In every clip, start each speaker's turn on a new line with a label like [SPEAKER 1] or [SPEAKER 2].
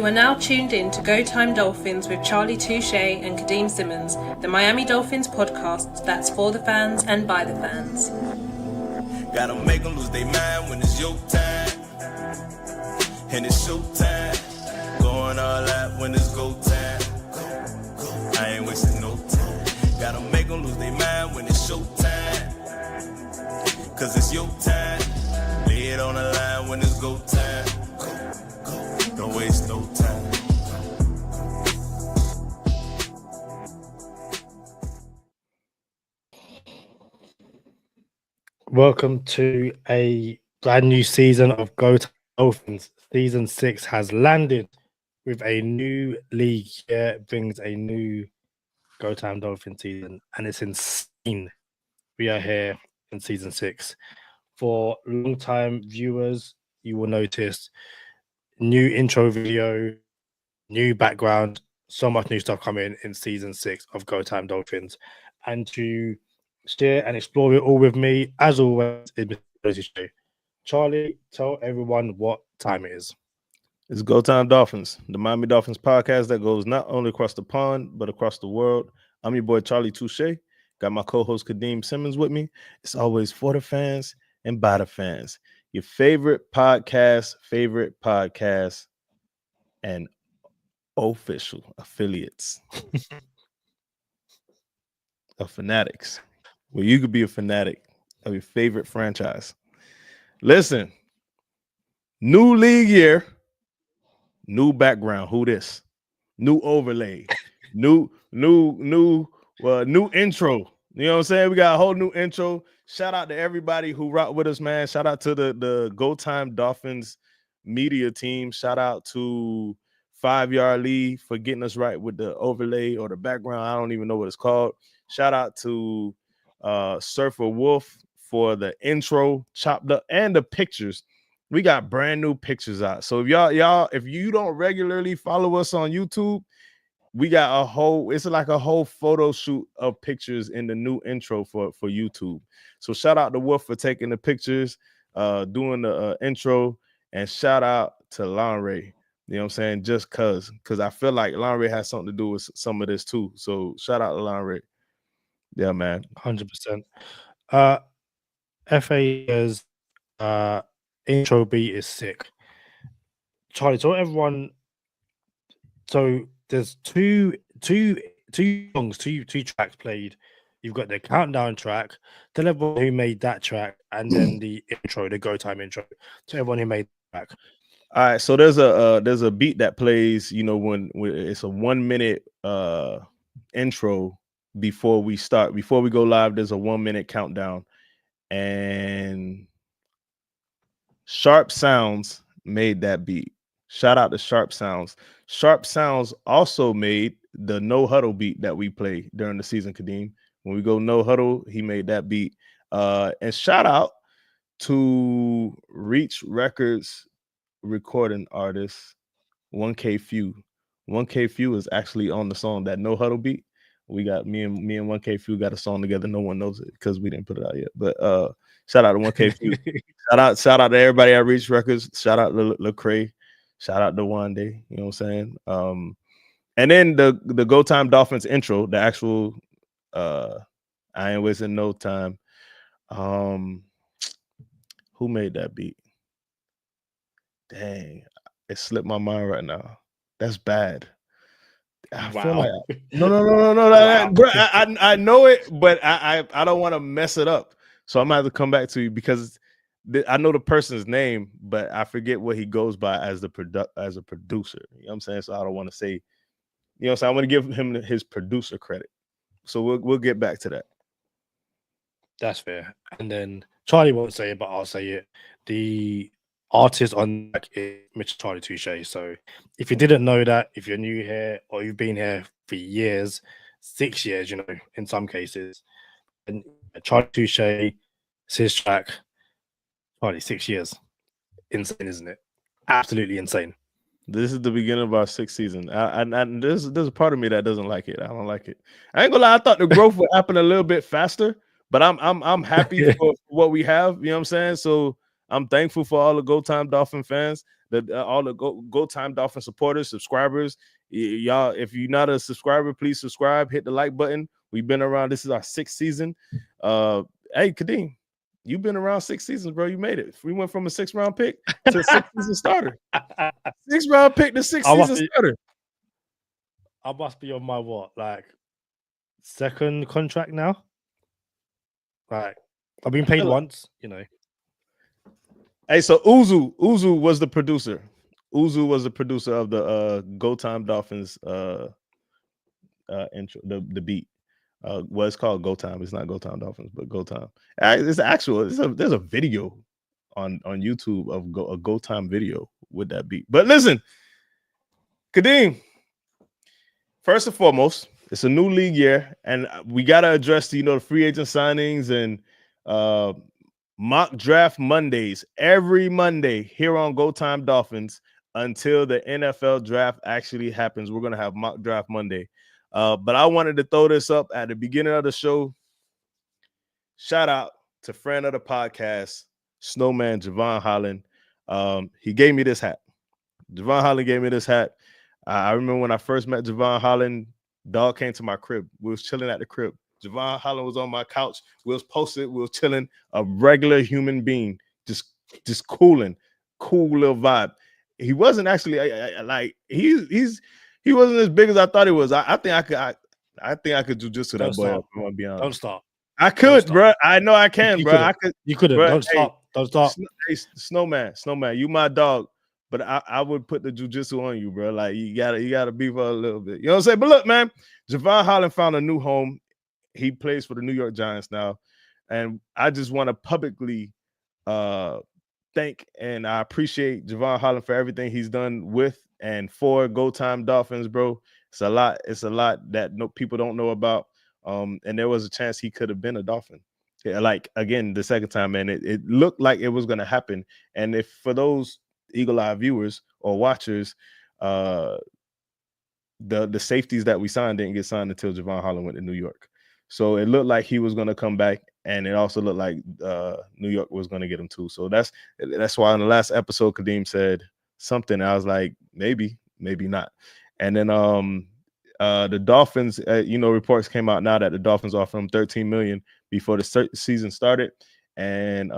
[SPEAKER 1] are now tuned in to Go Time Dolphins with Charlie Touche and Kadeem Simmons, the Miami Dolphins podcast that's for the fans and by the fans.
[SPEAKER 2] Gotta make them lose their mind when it's your time. And it's show time. Going all out when it's go time. I ain't wasting no time. Gotta make them lose their mind when it's show time. Cause it's your time. Lay it on the line when it's go time. Don't waste no time.
[SPEAKER 3] Welcome to a brand new season of Go Time Dolphins. Season 6 has landed with a new league here. It brings a new Go Time Dolphin season, and it's insane. We are here in season 6. For long-time viewers, you will notice new intro video, new background, so much new stuff coming in season 6 of Go Time Dolphins. And to share and explore it all with me, as always, is Mr. Show. Charlie, tell everyone what time it is.
[SPEAKER 4] It's Go Time Dolphins, the Miami Dolphins podcast that goes not only across the pond, but across the world. I'm your boy, Charlie Touche. Got my co-host, Kadeem Simmons, with me. It's always for the fans and by the fans. Your favorite podcast, and official affiliates of Fanatics, where you could be a fanatic of your favorite franchise. Listen, new league year, new background. Who this? New overlay, new intro. You know what I'm saying? We got a whole new intro. Shout out to everybody who rocked with us, man. Shout out to the Go Time Dolphins media team. Shout out to 5 Yard Lee for getting us right with the overlay or the background. I don't even know what it's called. Shout out to Surfer Wolf for the intro, chopped up, and the pictures. We got brand new pictures out. So if you don't regularly follow us on YouTube, we got it's like a whole photo shoot of pictures in the new intro for YouTube. So shout out to Wolf for taking the pictures, doing the intro, and shout out to Lonray. You know what I'm saying? Just because I feel like Lonray has something to do with some of this too. So shout out to Lonray. Yeah, man.
[SPEAKER 3] 100%. FA's intro beat is sick. Charlie, tell everyone. So there's two songs, two tracks played. You've got the countdown track. Tell everyone who made that track, and then the intro, the Go Time intro. To everyone who made the track.
[SPEAKER 4] All right, so there's a beat that plays, you know, when it's a 1 minute intro before we go live. There's a 1 minute countdown, and Sharp Sounds made that beat. Shout out to Sharp Sounds. Sharp Sounds also made the No Huddle beat that we play during the season, Kadeem. When we go No Huddle, he made that beat. And shout out to Reach Records recording artist 1K Few. 1K Few is actually on the song, that No Huddle beat. We got me and 1K Few got a song together. No one knows it because we didn't put it out yet. But shout out to 1K Few. shout out to everybody at Reach Records. Shout out to Lecrae. Shout out to Wande. You know what I'm saying? And then the Go Time Dolphins intro, the actual I ain't wasting no time. Who made that beat? Dang, it slipped my mind right now. That's bad. I feel like no.
[SPEAKER 3] Wow.
[SPEAKER 4] Bro, I know it, but I don't want to mess it up. So I'm gonna have to come back to you because I know the person's name, but I forget what he goes by as a producer. You know what I'm saying? So I don't want to say, you know, so I want to give him his producer credit. So we'll get back to that.
[SPEAKER 3] That's fair. And then Charlie won't say it, but I'll say it. The artist on track is Mr. Charlie Touche. So if you didn't know that, if you're new here or you've been here for years, 6 years, you know, in some cases, and Charlie Touche, it's his track. Charlie, 6 years. Insane, isn't it? Absolutely insane.
[SPEAKER 4] This is the beginning of our 6th season. And there's a part of me that doesn't like it. I don't like it. I ain't gonna lie. I thought the growth would happen a little bit faster, but I'm happy for what we have. You know what I'm saying? So I'm thankful for all the Go Time Dolphin fans. all the Go Time Dolphin supporters, subscribers. Y'all, if you're not a subscriber, please subscribe. Hit the like button. We've been around. This is our 6th season. Hey, Kadeem, you've been around 6 seasons, bro. You made it. We went from a 6th-round pick to a 6th-season starter. 6th-round pick to 6th-season starter.
[SPEAKER 3] I must be on my like 2nd contract now. Like I've been paid once,
[SPEAKER 4] Hey, so Uzu was the producer. Uzu was the producer of the Go Time Dolphins intro, the beat. Well, it's called Go Time. It's not Go Time Dolphins, but Go Time. It's actual. There's a video on YouTube of a Go Time video with that beat. But listen, Kadeem, first and foremost, it's a new league year, and we gotta address the free agent signings and mock draft Mondays every Monday here on Go Time Dolphins until the NFL draft actually happens. We're gonna have mock draft Monday. But I wanted to throw this up at the beginning of the show. Shout out to friend of the podcast, Snowman Javon Holland. He gave me this hat. Javon Holland gave me this hat. I remember when I first met Javon Holland, dog came to my crib. We was chilling at the crib. Javon Holland was on my couch. We was posted. We was chilling. A regular human being, just cooling, cool little vibe. He wasn't actually like he wasn't as big as I thought he was. I think I could jujitsu that boy. I'm gonna be honest.
[SPEAKER 3] Don't stop.
[SPEAKER 4] I could, bro. I know I can, bro. I could.
[SPEAKER 3] You couldn't. Don't stop. Don't stop.
[SPEAKER 4] Hey, Snowman, you my dog. But I would put the jujitsu on you, bro. Like you gotta beef up a little bit. You know what I'm saying? But look, man, Javon Holland found a new home. He plays for the New York Giants now, and I just want to publicly thank and I appreciate Javon Holland for everything he's done with and for Go Time Dolphins, bro. It's a lot that people don't know about. And there was a chance he could have been a Dolphin. Yeah, like again, the second time, man, it looked like it was gonna happen. And if for those eagle-eye viewers or watchers, the safeties that we signed didn't get signed until Javon Holland went to New York. So it looked like he was going to come back, and it also looked like New York was going to get him too. So that's why in the last episode, Kadeem said something. I was like, maybe not. And then the Dolphins, reports came out now that the Dolphins offered him $13 million before the season started, and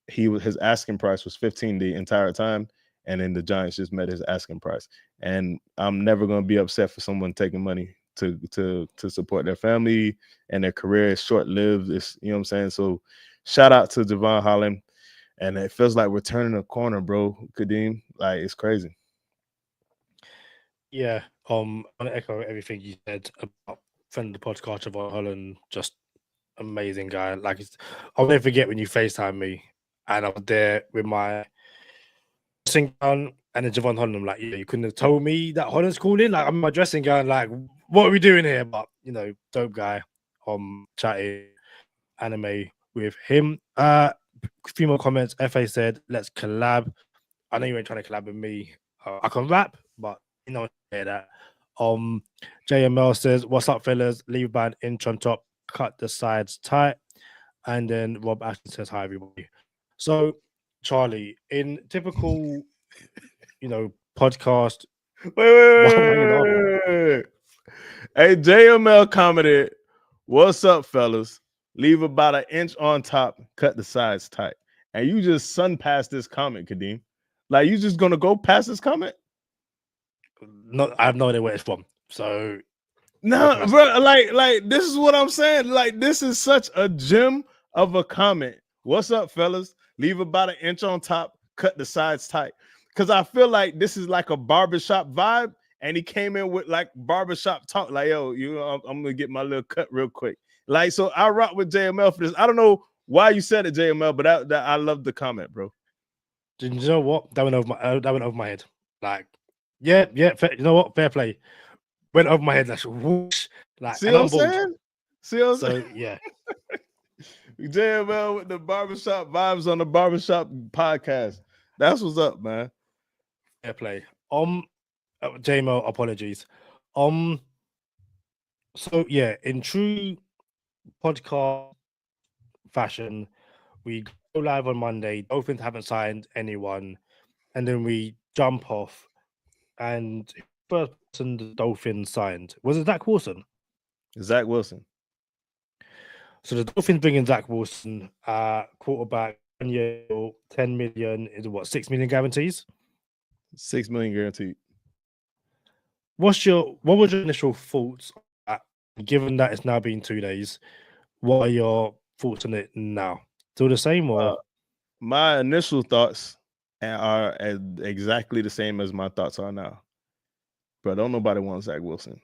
[SPEAKER 4] his asking price was $15 the entire time, and then the Giants just met his asking price. And I'm never going to be upset for someone taking money to support their family and their career. Is short-lived. It's, you know what I'm saying? So shout out to Javon Holland. And it feels like we're turning a corner, bro, Kadeem. Like, it's crazy.
[SPEAKER 3] Yeah. I want to echo everything you said about friend of the podcast, Javon Holland. Just amazing guy. Like, I'll never forget when you FaceTime me and I was there with my dressing gown and then Javon Holland. I'm like, yeah, you couldn't have told me that Holland's calling. Like, I'm in my dressing gown, like, what are we doing here? But, dope guy. Chatting anime with him. A few more comments. FA said, let's collab. I know you ain't trying to collab with me. I can rap, but you know that. JML says, what's up, fellas? Leave by an inch on top, cut the sides tight. And then Rob Ashton says, hi, everybody. So, Charlie, in typical, podcast.
[SPEAKER 4] Wait. Hey, JML commented, what's up, fellas? Leave about an inch on top, cut the sides tight. And you just sun past this comment, Kadeem. Like, you just gonna go past this comment?
[SPEAKER 3] No, I have no idea where it's from. So
[SPEAKER 4] no, bro, like this is what I'm saying. Like, this is such a gem of a comment. What's up, fellas? Leave about an inch on top, cut the sides tight. Because I feel like this is like a barbershop vibe, and he came in with like barbershop talk. Like, yo, I'm gonna get my little cut real quick. Like, so I rock with JML for this. I don't know why you said it, JML, but that I love the comment, bro.
[SPEAKER 3] Did you know what? That went over my head. Like, yeah. Fair, you know what? Fair play. Went over my head. Like, whoosh. Like,
[SPEAKER 4] see what I'm saying?
[SPEAKER 3] So yeah.
[SPEAKER 4] JML with the barbershop vibes on the barbershop podcast. That's what's up, man.
[SPEAKER 3] Fair play. JML, apologies. So yeah, in true podcast fashion, we go live on Monday. Dolphins haven't signed anyone. and then we jump off. And first person the Dolphins signed was it Zach Wilson.
[SPEAKER 4] Zach Wilson.
[SPEAKER 3] So the Dolphins bringing Zach Wilson, quarterback, 1 year, 10 million is what 6 million guarantees.
[SPEAKER 4] 6 million guaranteed.
[SPEAKER 3] What was your initial thoughts on that, given that it's now been 2 days? What are your thoughts on it now? Still the same or
[SPEAKER 4] My initial thoughts are exactly the same as my thoughts are now. But don't nobody want Zach Wilson.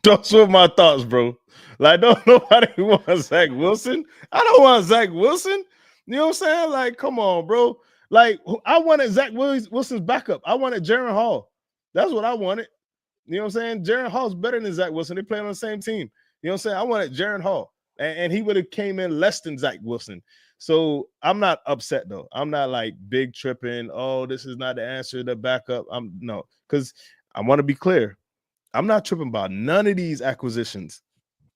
[SPEAKER 4] Those were my thoughts, bro. Like, don't nobody want Zach Wilson. I don't want Zach Wilson. You know what I'm saying? Like, come on, bro. Like, I wanted Zach Wilson's backup. I wanted Jaren Hall. That's what I wanted. You know what I'm saying? Jaren Hall's better than Zach Wilson. They play on the same team. You know what I'm saying? I wanted Jaren Hall. And he would have came in less than Zach Wilson. So I'm not upset, though. I'm not like big tripping. Oh, this is not the answer, the backup. No, because I want to be clear. I'm not tripping about none of these acquisitions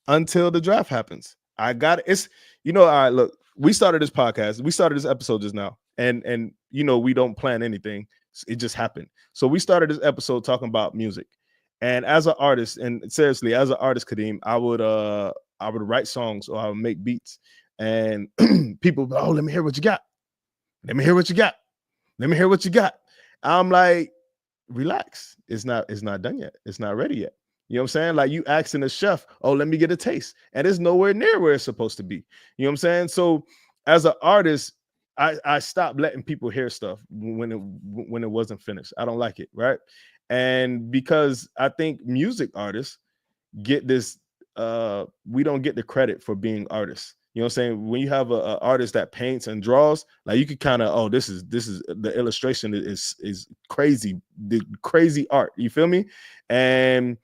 [SPEAKER 4] until the draft happens. I got it. It's, all right, look, we started this podcast. We started this episode just now. And we don't plan anything. It just happened. So we started this episode talking about music. And as an artist, and seriously, as an artist, Kadeem, I would write songs or I would make beats. And people, let me hear what you got. Let me hear what you got. Let me hear what you got. I'm like, relax. It's not done yet. It's not ready yet. You know what I'm saying? Like you asking a chef, let me get a taste. And it's nowhere near where it's supposed to be. You know what I'm saying? So as an artist, I stopped letting people hear stuff when it wasn't finished. I don't like it, right? And because I think music artists get this, we don't get the credit for being artists. You know what I'm saying? When you have an artist that paints and draws, like you could kind of, this is the illustration is crazy, the crazy art. You feel me? And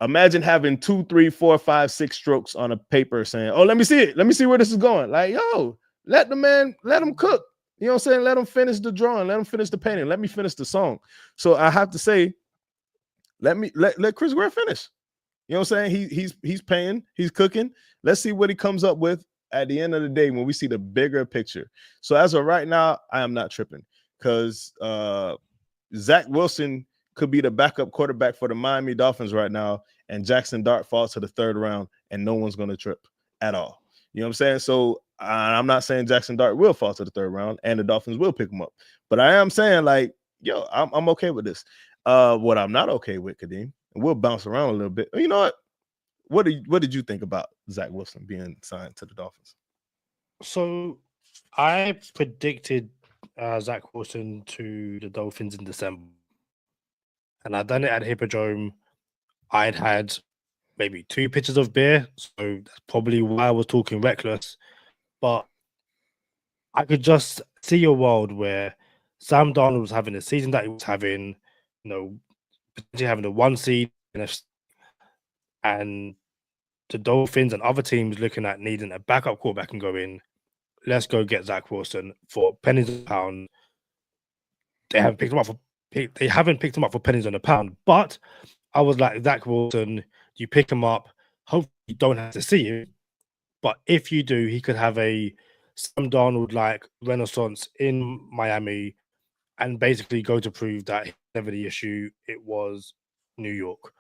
[SPEAKER 4] imagine having 2, 3, 4, 5, 6 strokes on a paper saying, let me see it. Let me see where this is going. Like, let him cook. You know what I'm saying? Let him finish the drawing. Let him finish the painting. Let me finish the song. So I have to say, let Chris Ware finish. You know what I'm saying? He's paying, he's cooking. Let's see what he comes up with at the end of the day when we see the bigger picture. So as of right now, I am not tripping because Zach Wilson could be the backup quarterback for the Miami Dolphins right now, and Jackson Dart falls to the 3rd round, and no one's going to trip at all. You know what I'm saying? So I'm not saying Jackson Dart will fall to the 3rd round, and the Dolphins will pick him up. But I am saying, like, I'm okay with this. What I'm not okay with, Kadeem, and we'll bounce around a little bit. You know what? What did you think about Zach Wilson being signed to the Dolphins?
[SPEAKER 3] So I predicted Zach Wilson to the Dolphins in December. And I'd done it at Hippodrome. I'd had maybe 2 pitchers of beer. So that's probably why I was talking reckless. But I could just see a world where Sam Darnold was having the season that he was having, potentially having a 1 seed, and the Dolphins and other teams looking at needing a backup quarterback and going, let's go get Zach Wilson for pennies on the pound. They haven't picked him up for pennies on the pound. But I was like, Zach Wilson, you pick him up. Hopefully you don't have to see him. But if you do, he could have a Sam Darnold-like renaissance in Miami and basically go to prove that never the issue. It was New York.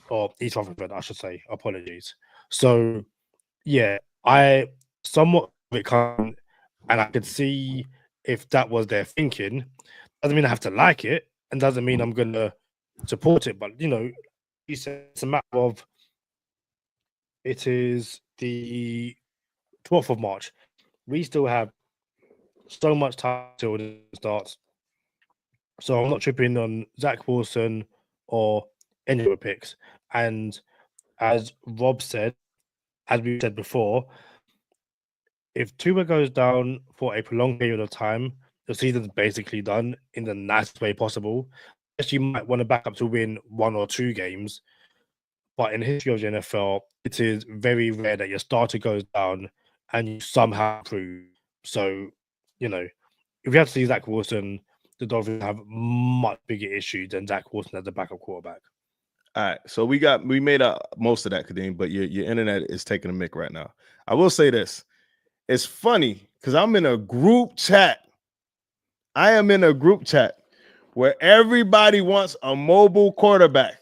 [SPEAKER 3] Or East Rutherford, I should say. Apologies. So, yeah, I somewhat come, and I could see if that was their thinking. Doesn't mean I have to like it, and doesn't mean I'm going to support it. But, you said it's a matter of it is the 12th of March. We still have so much time till it starts. So I'm not tripping on Zach Wilson or any other picks. And as Rob said, as we said before, if Tua goes down for a prolonged period of time, the season's basically done in the nicest way possible. Yes, you might want to back up to win 1 or 2 games, but in the history of the NFL, it is very rare that your starter goes down and you somehow improve. So, if you have to see Zach Wilson, the Dolphins have much bigger issues than Zach Wilson as a backup quarterback.
[SPEAKER 4] All right, so we made most of that, Kadeem, but your internet is taking a mick right now. I will say this. It's funny because I'm in a group chat I am in a group chat where everybody wants a mobile quarterback.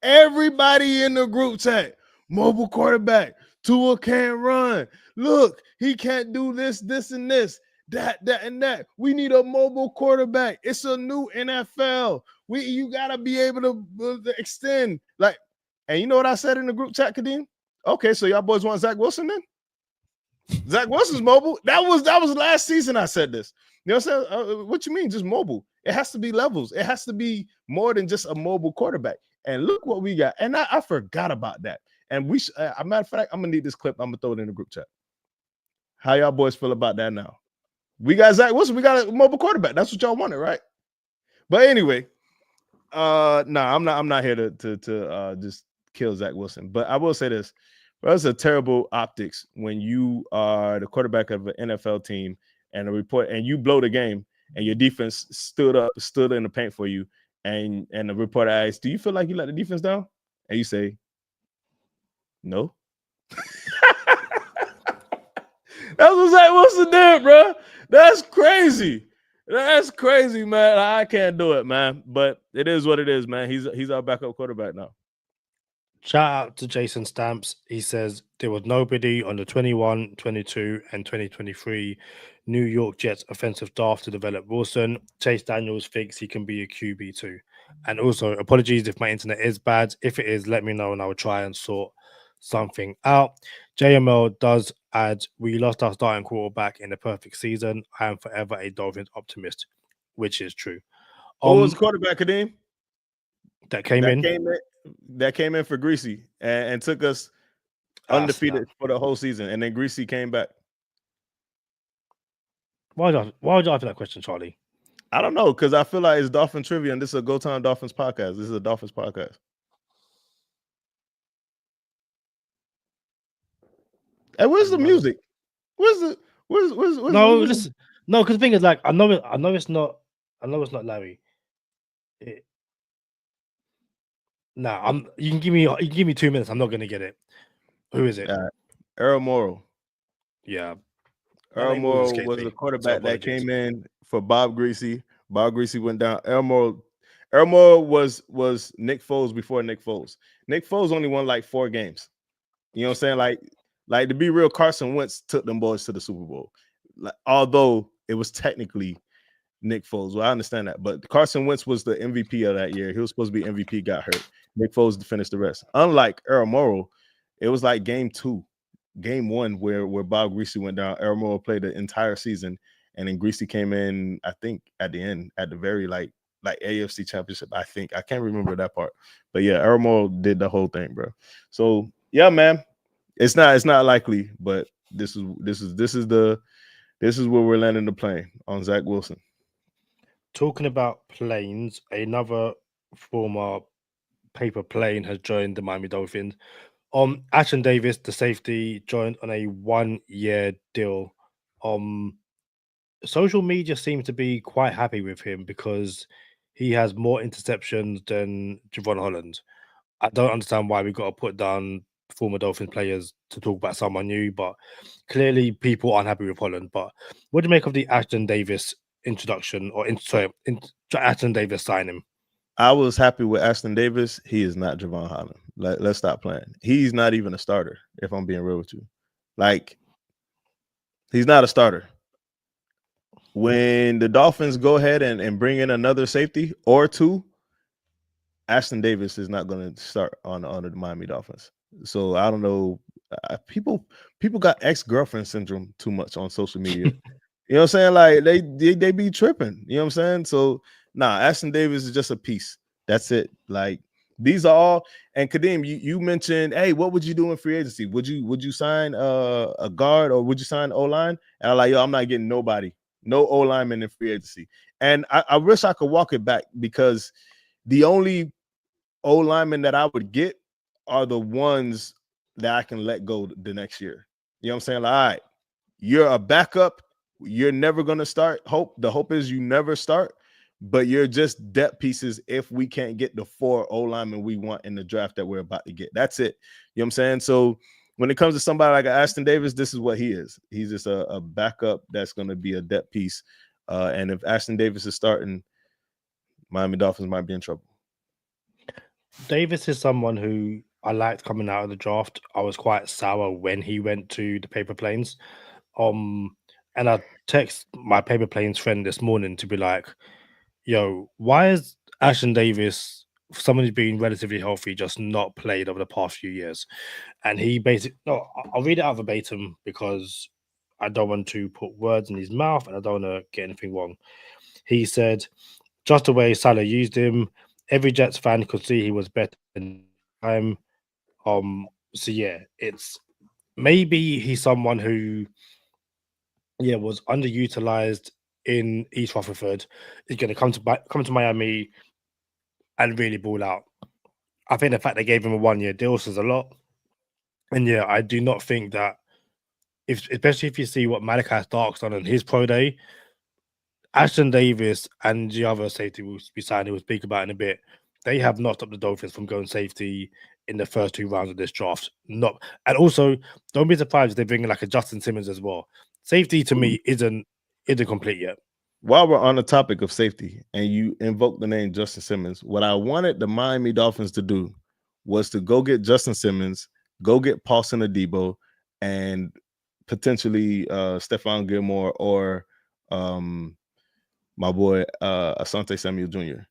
[SPEAKER 4] Everybody in the group chat, mobile quarterback. Tua can't run. Look, he can't do this, and this, that, and that. We need a mobile quarterback. It's a new NFL. You gotta be able to extend. Like, and you know what I said in the group chat, Kadeem? Okay, so y'all boys want Zach Wilson then? Zach Wilson's mobile. That was last season. I said this. You know what I'm saying? What you mean, just mobile? It has to be levels. It has to be more than just a mobile quarterback. And look what we got. And I forgot about that. And a matter of fact, I'm gonna need this clip. I'm gonna throw it in the group chat. How y'all boys feel about that now? We got Zach Wilson. We got a mobile quarterback. That's what y'all wanted, right? But anyway, I'm not here to just kill Zach Wilson. But I will say this. Well, it's a terrible optics when you are the quarterback of an NFL team and you blow the game and your defense stood in the paint for you, and the reporter asks, "Do you feel like you let the defense down?" And you say, "No." That's what Zach Wilson did, bro. That's crazy. That's crazy, man. I can't do it, man. But it is what it is, man. He's our backup quarterback now.
[SPEAKER 3] Shout out to Jason Stamps. He says there was nobody on the 21, 22, and 2023 New York Jets offensive staff to develop Wilson. Chase Daniels thinks he can be a QB too. And also, apologies if my internet is bad. If it is, let me know and I will try and sort something out. JML does add, we lost our starting quarterback in a perfect season. I am forever a Dolphins optimist, which is true.
[SPEAKER 4] Who was quarterback, Kadeem?
[SPEAKER 3] That came in
[SPEAKER 4] for Greasy and took us undefeated for the whole season, and then Greasy came back.
[SPEAKER 3] Why would you ask that question, Charlie?
[SPEAKER 4] I don't know, because I feel like it's Dolphin trivia, and this is a Go Time Dolphins podcast. This is a Dolphins podcast. Hey, where's the music? Where's
[SPEAKER 3] no? Listen, no, because the thing is, like, I know it's not Larry. You can give me 2 minutes. I'm not gonna get it. Who is it?
[SPEAKER 4] Earl Morrow.
[SPEAKER 3] Yeah,
[SPEAKER 4] Earl Morrow was the quarterback that came in for Bob Greasy. Bob Greasy went down. Earl Morrow was Nick Foles before Nick Foles. Nick Foles only won like 4 games. You know what I'm saying? Like to be real, Carson Wentz took them boys to the Super Bowl. Like, although it was technically Nick Foles. Well, I understand that. But Carson Wentz was the MVP of that year. He was supposed to be MVP, got hurt. Nick Foles finished the rest. Unlike Earl Morrow, it was like game 1 where Bob Greasy went down. Earl Morrow played the entire season, and then Greasy came in, I think, at the end, at the very like AFC Championship. I think. I can't remember that part. But yeah, Earl Morrow did the whole thing, bro. So yeah, man. It's not likely, but this is where we're landing the plane on Zach Wilson.
[SPEAKER 3] Talking about planes, another former paper plane has joined the Miami Dolphins. Ashton Davis, the safety, joined on a 1-year deal. Social media seems to be quite happy with him because he has more interceptions than Javon Holland. I don't understand why we got to put down former Dolphins players to talk about someone new, but clearly people aren't happy with Holland. But what do you make of the Ashton Davis introduction Ashton Davis signing?
[SPEAKER 4] I was happy with Ashton Davis. He is not Javon Holland. Let's stop playing. He's not even a starter, if I'm being real with you. Like, he's not a starter. When the Dolphins go ahead and bring in another safety or 2, Ashton Davis is not going to start on the Miami Dolphins. So I don't know. People got ex-girlfriend syndrome too much on social media. You know what I'm saying? Like they be tripping. You know what I'm saying? So Ashton Davis is just a piece. That's it. Like, these are all. And Kadeem, you mentioned, hey, what would you do in free agency? Would you sign a guard or would you sign O-line? And I'm like, yo, I'm not getting nobody, no O-lineman in free agency. And I wish I could walk it back, because the only O-linemen that I would get are the ones that I can let go the next year. You know what I'm saying? Like, all right, you're a backup. You're never going to start. The hope is you never start, but you're just depth pieces if we can't get the 4 O-linemen we want in the draft that we're about to get. That's it. You know what I'm saying? So when it comes to somebody like Ashton Davis, this is what he is. He's just a backup that's going to be a depth piece And if Ashton Davis is starting, Miami Dolphins might be in trouble.
[SPEAKER 3] Davis is someone who I liked coming out of the draft. I was quite sour when he went to the Paper Planes. And I text my Paper Planes friend this morning to be like, yo, why is Ashton Davis, someone who's been relatively healthy, just not played over the past few years? And he basically, no, I'll read it out verbatim because I don't want to put words in his mouth and I don't want to get anything wrong. He said, just the way Salah used him, every Jets fan could see he was better than time. So yeah, it's maybe he's someone who was underutilized in East Rutherford. Is going to come to Miami and really ball out. I think the fact they gave him a 1-year deal says a lot. And yeah, I do not think that especially if you see what Malachi Stark's done on his pro day, Ashton Davis and the other safety we'll be signing, we'll speak about in a bit, they have not stopped the Dolphins from going safety in the first 2 rounds of this draft. And also, don't be surprised if they bring in like a Justin Simmons as well. Safety to me isn't complete yet.
[SPEAKER 4] While we're on the topic of safety and you invoke the name Justin Simmons, what I wanted the Miami Dolphins to do was to go get Justin Simmons, go get Paulson Adebo, and potentially Stephon Gilmore or my boy Asante Samuel Jr.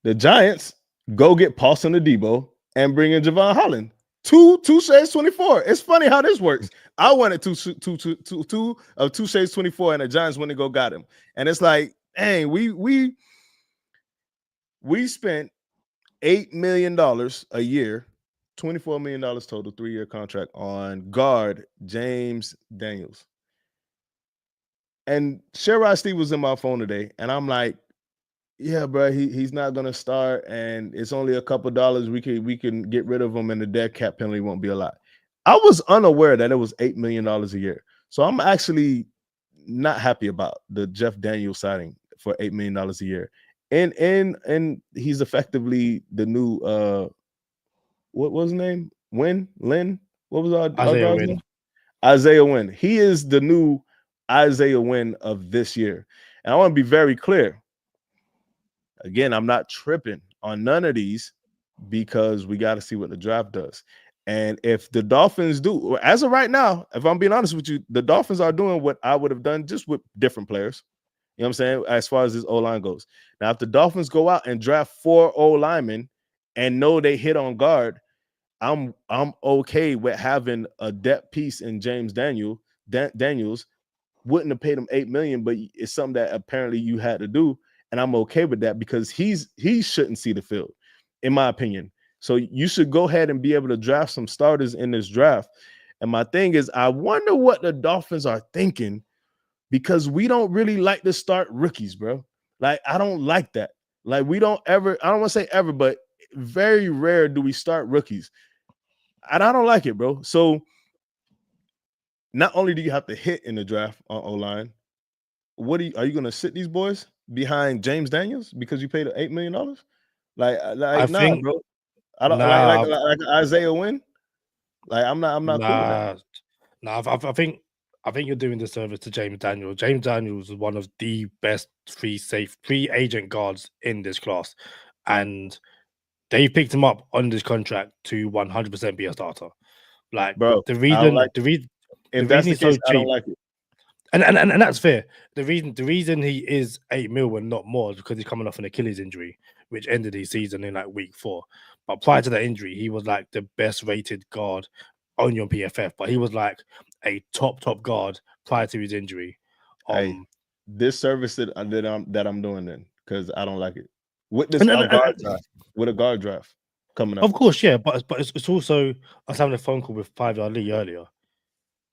[SPEAKER 4] The Giants go get Paulson Adebo and bring in Javon Holland. Two shades 24. It's funny how this works. I wanted two shades 24, and the Giants went to go got him. And it's like, hey, we spent $8 million a year, $24 million total, 3-year contract on guard James Daniels. And Sherrod Steve was in my phone today, and I'm like, yeah, bro, he's not gonna start, and it's only a couple dollars. We can get rid of him, and the dead cap penalty won't be a lot. I was unaware that it was $8 million a year, so I'm actually not happy about the Jeff Daniels signing for $8 million a year. And he's effectively the new what was his name? Lynn? What was our
[SPEAKER 3] Isaiah
[SPEAKER 4] guard's
[SPEAKER 3] Wynn.
[SPEAKER 4] name? Isaiah Wynn. He is the new Isaiah Wynn of this year, and I want to be very clear. Again, I'm not tripping on none of these because we got to see what the draft does. And if the Dolphins do, as of right now, if I'm being honest with you, the Dolphins are doing what I would have done just with different players. You know what I'm saying? As far as this O-line goes. Now, if the Dolphins go out and draft 4 O-linemen and know they hit on guard, I'm okay with having a depth piece in James Daniels. Wouldn't have paid him $8 million, but it's something that apparently you had to do. And I'm okay with that because he shouldn't see the field, in my opinion. So you should go ahead and be able to draft some starters in this draft. And my thing is, I wonder what the Dolphins are thinking because we don't really like to start rookies, bro. Like, I don't like that. Like, we don't ever, I don't want to say ever, but very rare do we start rookies. And I don't like it, bro. So not only do you have to hit in the draft on O-line, are you going to sit these boys behind James Daniels because you paid $8 million? Like, bro. I don't like Isaiah Wynn. Like, I'm not cool with that.
[SPEAKER 3] I think you're doing the service to James Daniels. James Daniels is one of the best free agent guards in this class, and they picked him up on this contract to 100% be a starter. Like, bro, the reason he's so cheap,
[SPEAKER 4] I don't like it.
[SPEAKER 3] And that's fair. The reason he is $8 million and not more is because he's coming off an Achilles injury, which ended his season in like week 4. But prior to that injury, he was like the best rated guard only on PFF. But he was like a top guard prior to his injury.
[SPEAKER 4] This service that I'm doing then because I don't like it with this guard draft, with a guard draft coming up.
[SPEAKER 3] Of course, yeah, but it's also, I was having a phone call with 5-Yard Lee earlier.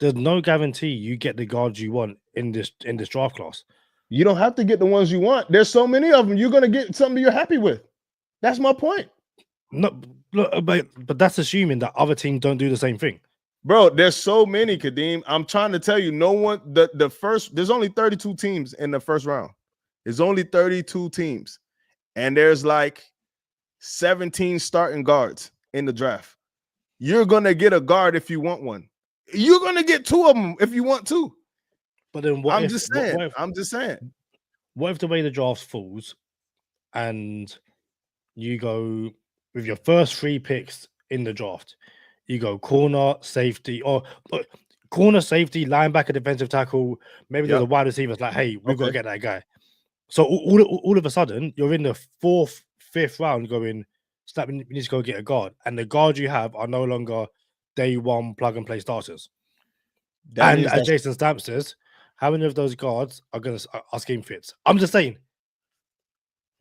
[SPEAKER 3] There's no guarantee you get the guards you want in this draft class.
[SPEAKER 4] You don't have to get the ones you want. There's so many of them. You're going to get something you're happy with. That's my point.
[SPEAKER 3] No, but that's assuming that other teams don't do the same thing.
[SPEAKER 4] Bro, there's so many, Kadeem. I'm trying to tell you, no one, there's only 32 teams in the first round. There's only 32 teams. And there's like 17 starting guards in the draft. You're going to get a guard if you want one. You're going to get 2 of them if you want 2.
[SPEAKER 3] But then what
[SPEAKER 4] I'm
[SPEAKER 3] if
[SPEAKER 4] just
[SPEAKER 3] what,
[SPEAKER 4] saying.
[SPEAKER 3] what if
[SPEAKER 4] I'm just saying.
[SPEAKER 3] what if the way the draft falls and you go with your first 3 picks in the draft, you go corner, safety, or corner, safety, linebacker, defensive tackle. Maybe there's a
[SPEAKER 4] Yep.
[SPEAKER 3] wide receiver. It's like, hey, we've got to
[SPEAKER 4] Okay.
[SPEAKER 3] get that guy. So all of a sudden, you're in the 4th, 5th round going, snap, we need to go get a guard. And the guards you have are no longer day one plug and play starters.
[SPEAKER 4] That
[SPEAKER 3] And
[SPEAKER 4] means
[SPEAKER 3] as
[SPEAKER 4] that's
[SPEAKER 3] Jason Stamp says, how many of those guards are scheme fits? I'm just saying.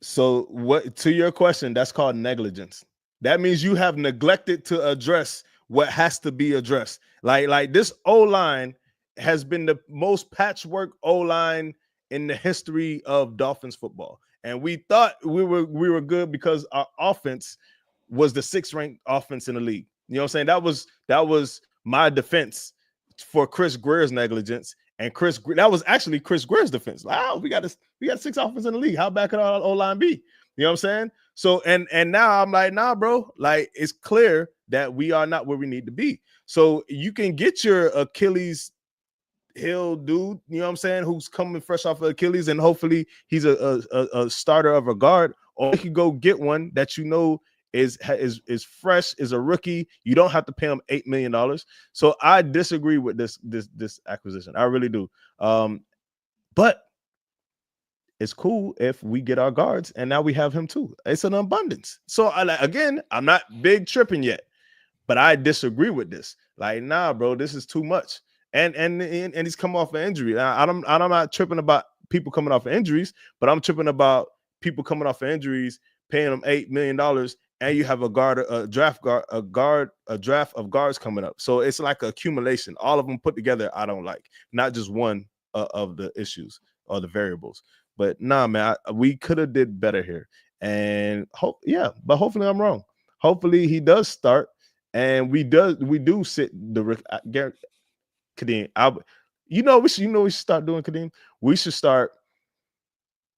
[SPEAKER 4] so. What to your question? That's called negligence. That means you have neglected to address what has to be addressed. Like this O line has been the most patchwork O line in the history of Dolphins football, and we thought we were good because our offense was the 6th ranked offense in the league. You know what I'm saying? That was my defense for Chris Greer's negligence, and that was actually Chris Greer's defense. Wow, we got 6 offense in the league. How bad could our O line be? You know what I'm saying? So and now I'm like, nah, bro. Like it's clear that we are not where we need to be. So you can get your Achilles Hill dude, you know what I'm saying, who's coming fresh off of Achilles, and hopefully he's a starter of a guard, or you can go get one that you know is fresh, is a rookie. You don't have to pay him $8 million. So I disagree with this acquisition. I really do. But it's cool if we get our guards, and now we have him too. It's an abundance. So I'm not big tripping yet, but I disagree with this. Like, nah, bro, this is too much. And he's come off an injury. I'm not tripping about people coming off of injuries, but I'm tripping about people coming off of injuries, paying them $8 million, and you have a draft of guards coming up. So it's like an accumulation. All of them put together, I don't like. Not just one of the issues or the variables. But nah, man, we could have did better here. And but hopefully I'm wrong. Hopefully he does start, and we do sit the Kadeem. We should start doing, Kadeem. We should start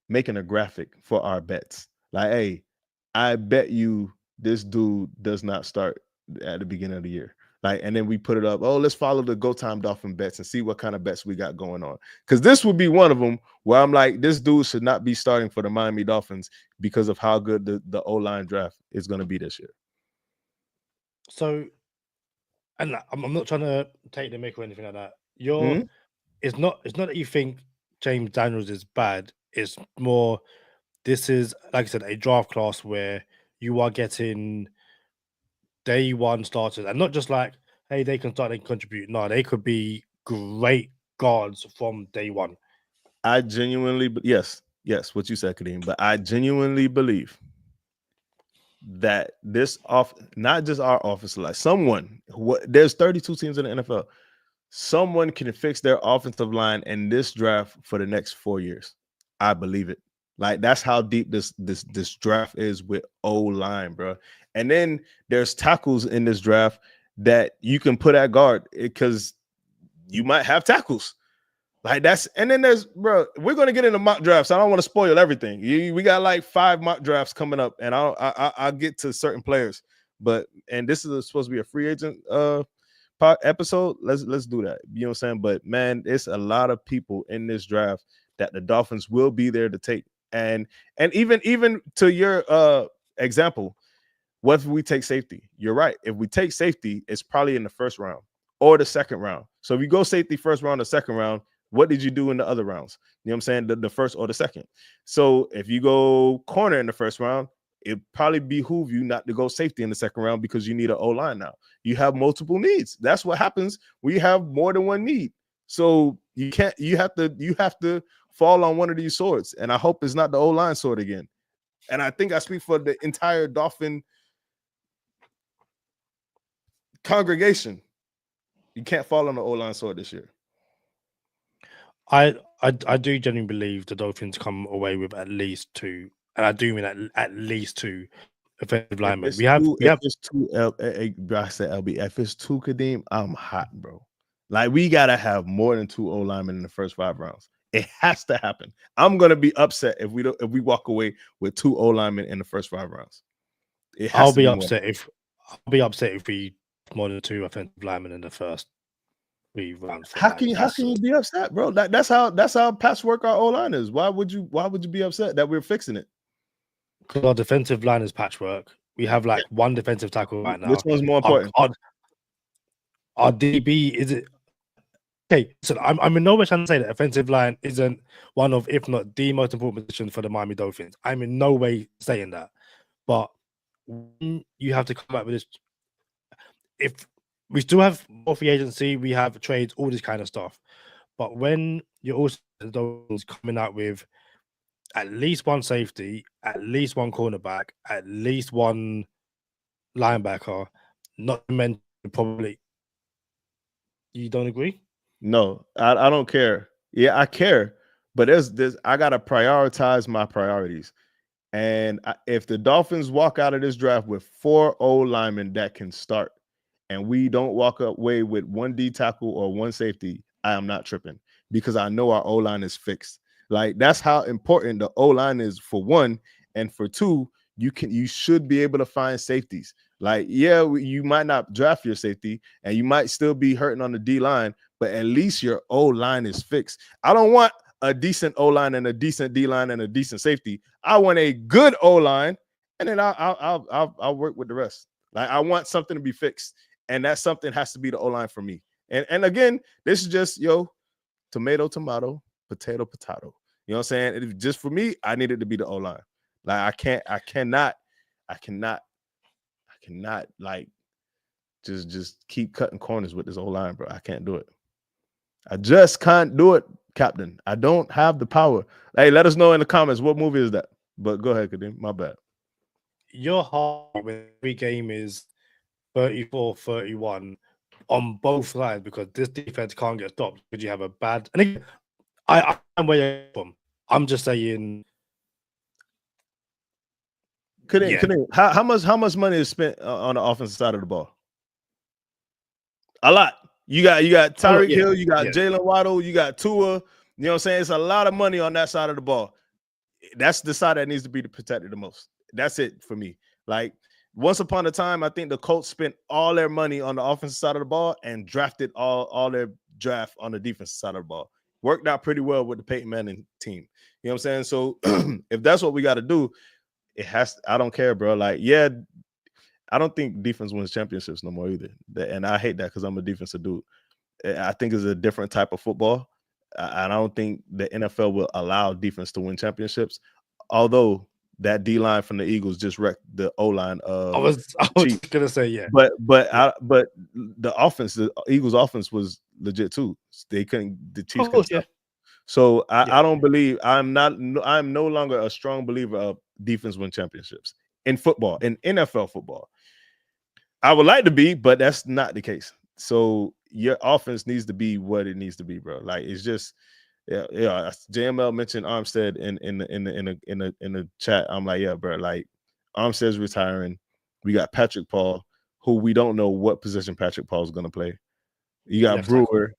[SPEAKER 4] making a graphic for our bets. Like, hey, I bet you this dude does not start at the beginning of the year. Like, and then we put it up. Oh, let's follow the Go Time Dolphin bets and see what kind of bets we got going on. Because this would be one of them where I'm like, this dude should not be starting for the Miami Dolphins because of how good the O-line draft is going to be this year.
[SPEAKER 3] So, and I'm not trying to take the mick or anything like that. It's not that you think James Daniels is bad. It's more, this is, like I said, a draft class where you are getting day one starters, and not just like, hey, they can start, they can contribute. No, they could be great guards from day one.
[SPEAKER 4] I genuinely, yes, what you said, Kadeem, but I genuinely believe that not just our offensive line, there's 32 teams in the NFL. Someone can fix their offensive line in this draft for the next 4 years. I believe it. Like, that's how deep this draft is with O-line, bro. And then there's tackles in this draft that you can put at guard because you might have tackles. Like, and then there's, bro, we're going to get into mock drafts. I don't want to spoil everything. We got like 5 mock drafts coming up, and I'll get to certain players. And this is supposed to be a free agent episode. Let's do that. You know what I'm saying? But man, it's a lot of people in this draft that the Dolphins will be there to take. And even to your example, what if we take safety? You're right. If we take safety, it's probably in the 1st round or the 2nd round. So if you go safety 1st round or 2nd round, what did you do in the other rounds? You know what I'm saying? The 1st or the 2nd. So if you go corner in the 1st round, it probably behoove you not to go safety in the 2nd round because you need an O-line now. You have multiple needs. That's what happens when you have more than one need. So you have to fall on one of these swords. And I hope it's not the O-line sword again. And I think I speak for the entire Dolphin congregation. You can't fall on the O-line sword this year.
[SPEAKER 3] I do genuinely believe the Dolphins come away with at least 2, and I do mean at least 2 offensive linemen. If it's 2, I said LB. If it's 2, Kadeem, I'm hot, bro. Like, we gotta have more than 2 O linemen in the first 5 rounds. It has to happen. I'm gonna be upset if we walk away with 2 O linemen in the first 5 rounds. I'll be upset if we more than 2 offensive linemen in the first. We run for
[SPEAKER 4] How
[SPEAKER 3] that.
[SPEAKER 4] can you be upset, bro? That's how patchwork our O-line is. Why would you be upset that we're fixing it?
[SPEAKER 3] Because our defensive line is patchwork. We have like one defensive tackle right now.
[SPEAKER 4] Which one's more important?
[SPEAKER 3] Our DB is it? Okay, so I'm in no way trying to say that offensive line isn't one of, if not the most important position for the Miami Dolphins. I'm in no way saying that, but when you have to come up with this, if we still have more free agency, we have trades, all this kind of stuff, but when you're also coming out with at least one safety, at least one cornerback, at least one linebacker, not to mention probably, you don't agree?
[SPEAKER 4] No, I don't care. Yeah, I care, but there's I gotta prioritize my priorities. And if the Dolphins walk out of this draft with 4 O linemen that can start, and we don't walk away with 1 D tackle or 1 safety, I am not tripping, because I know our O line is fixed. Like, that's how important the O line is, for 1, and for 2, you should be able to find safeties. Like, yeah, you might not draft your safety, and you might still be hurting on the D line, but at least your O line is fixed. I don't want a decent O line and a decent D line and a decent safety. I want a good O line, and then I'll work with the rest. Like, I want something to be fixed, and that something has to be the O line for me. And again, this is just tomato, potato. You know what I'm saying? Just for me, I need it to be the O line. Like, I cannot like just keep cutting corners with this O line, bro. I can't do it. I just can't do it, Captain. I don't have the power. Hey, let us know in the comments, what movie is that? But go ahead, Kadeem. My bad.
[SPEAKER 3] Your heart when every game is 34-31 on both sides, because this defense can't get stopped because you have a bad. And again, I'm where you're from. I'm just saying.
[SPEAKER 4] Kadeem, how much money is spent on the offensive side of the ball? A lot. You got Tyreek Hill, you got Jaylen Waddle, you got Tua. You know what I'm saying? It's a lot of money on that side of the ball. That's the side that needs to be protected the most. That's it for me. Like, once upon a time, I think the Colts spent all their money on the offensive side of the ball and drafted all their draft on the defensive side of the ball. Worked out pretty well with the Peyton Manning team. You know what I'm saying? So if that's what we got to do, I don't care, bro. Like, yeah, I don't think defense wins championships no more either. And I hate that, because I'm a defensive dude. I think it's a different type of football. I don't think the NFL will allow defense to win championships. Although that D line from the Eagles just wrecked the O line.
[SPEAKER 3] I was gonna say, yeah.
[SPEAKER 4] But the offense, the Eagles offense was legit too. They couldn't. The Chiefs couldn't stop. So I don't believe. I'm no longer a strong believer of defense win championships in football, in NFL football. I would like to be, but that's not the case. So your offense needs to be what it needs to be, bro. Like, it's just, yeah. JML mentioned Armstead in the chat. I'm like, yeah, bro. Like, Armstead's retiring. We got Patrick Paul, who we don't know what position Patrick Paul is gonna play. You got Brewer.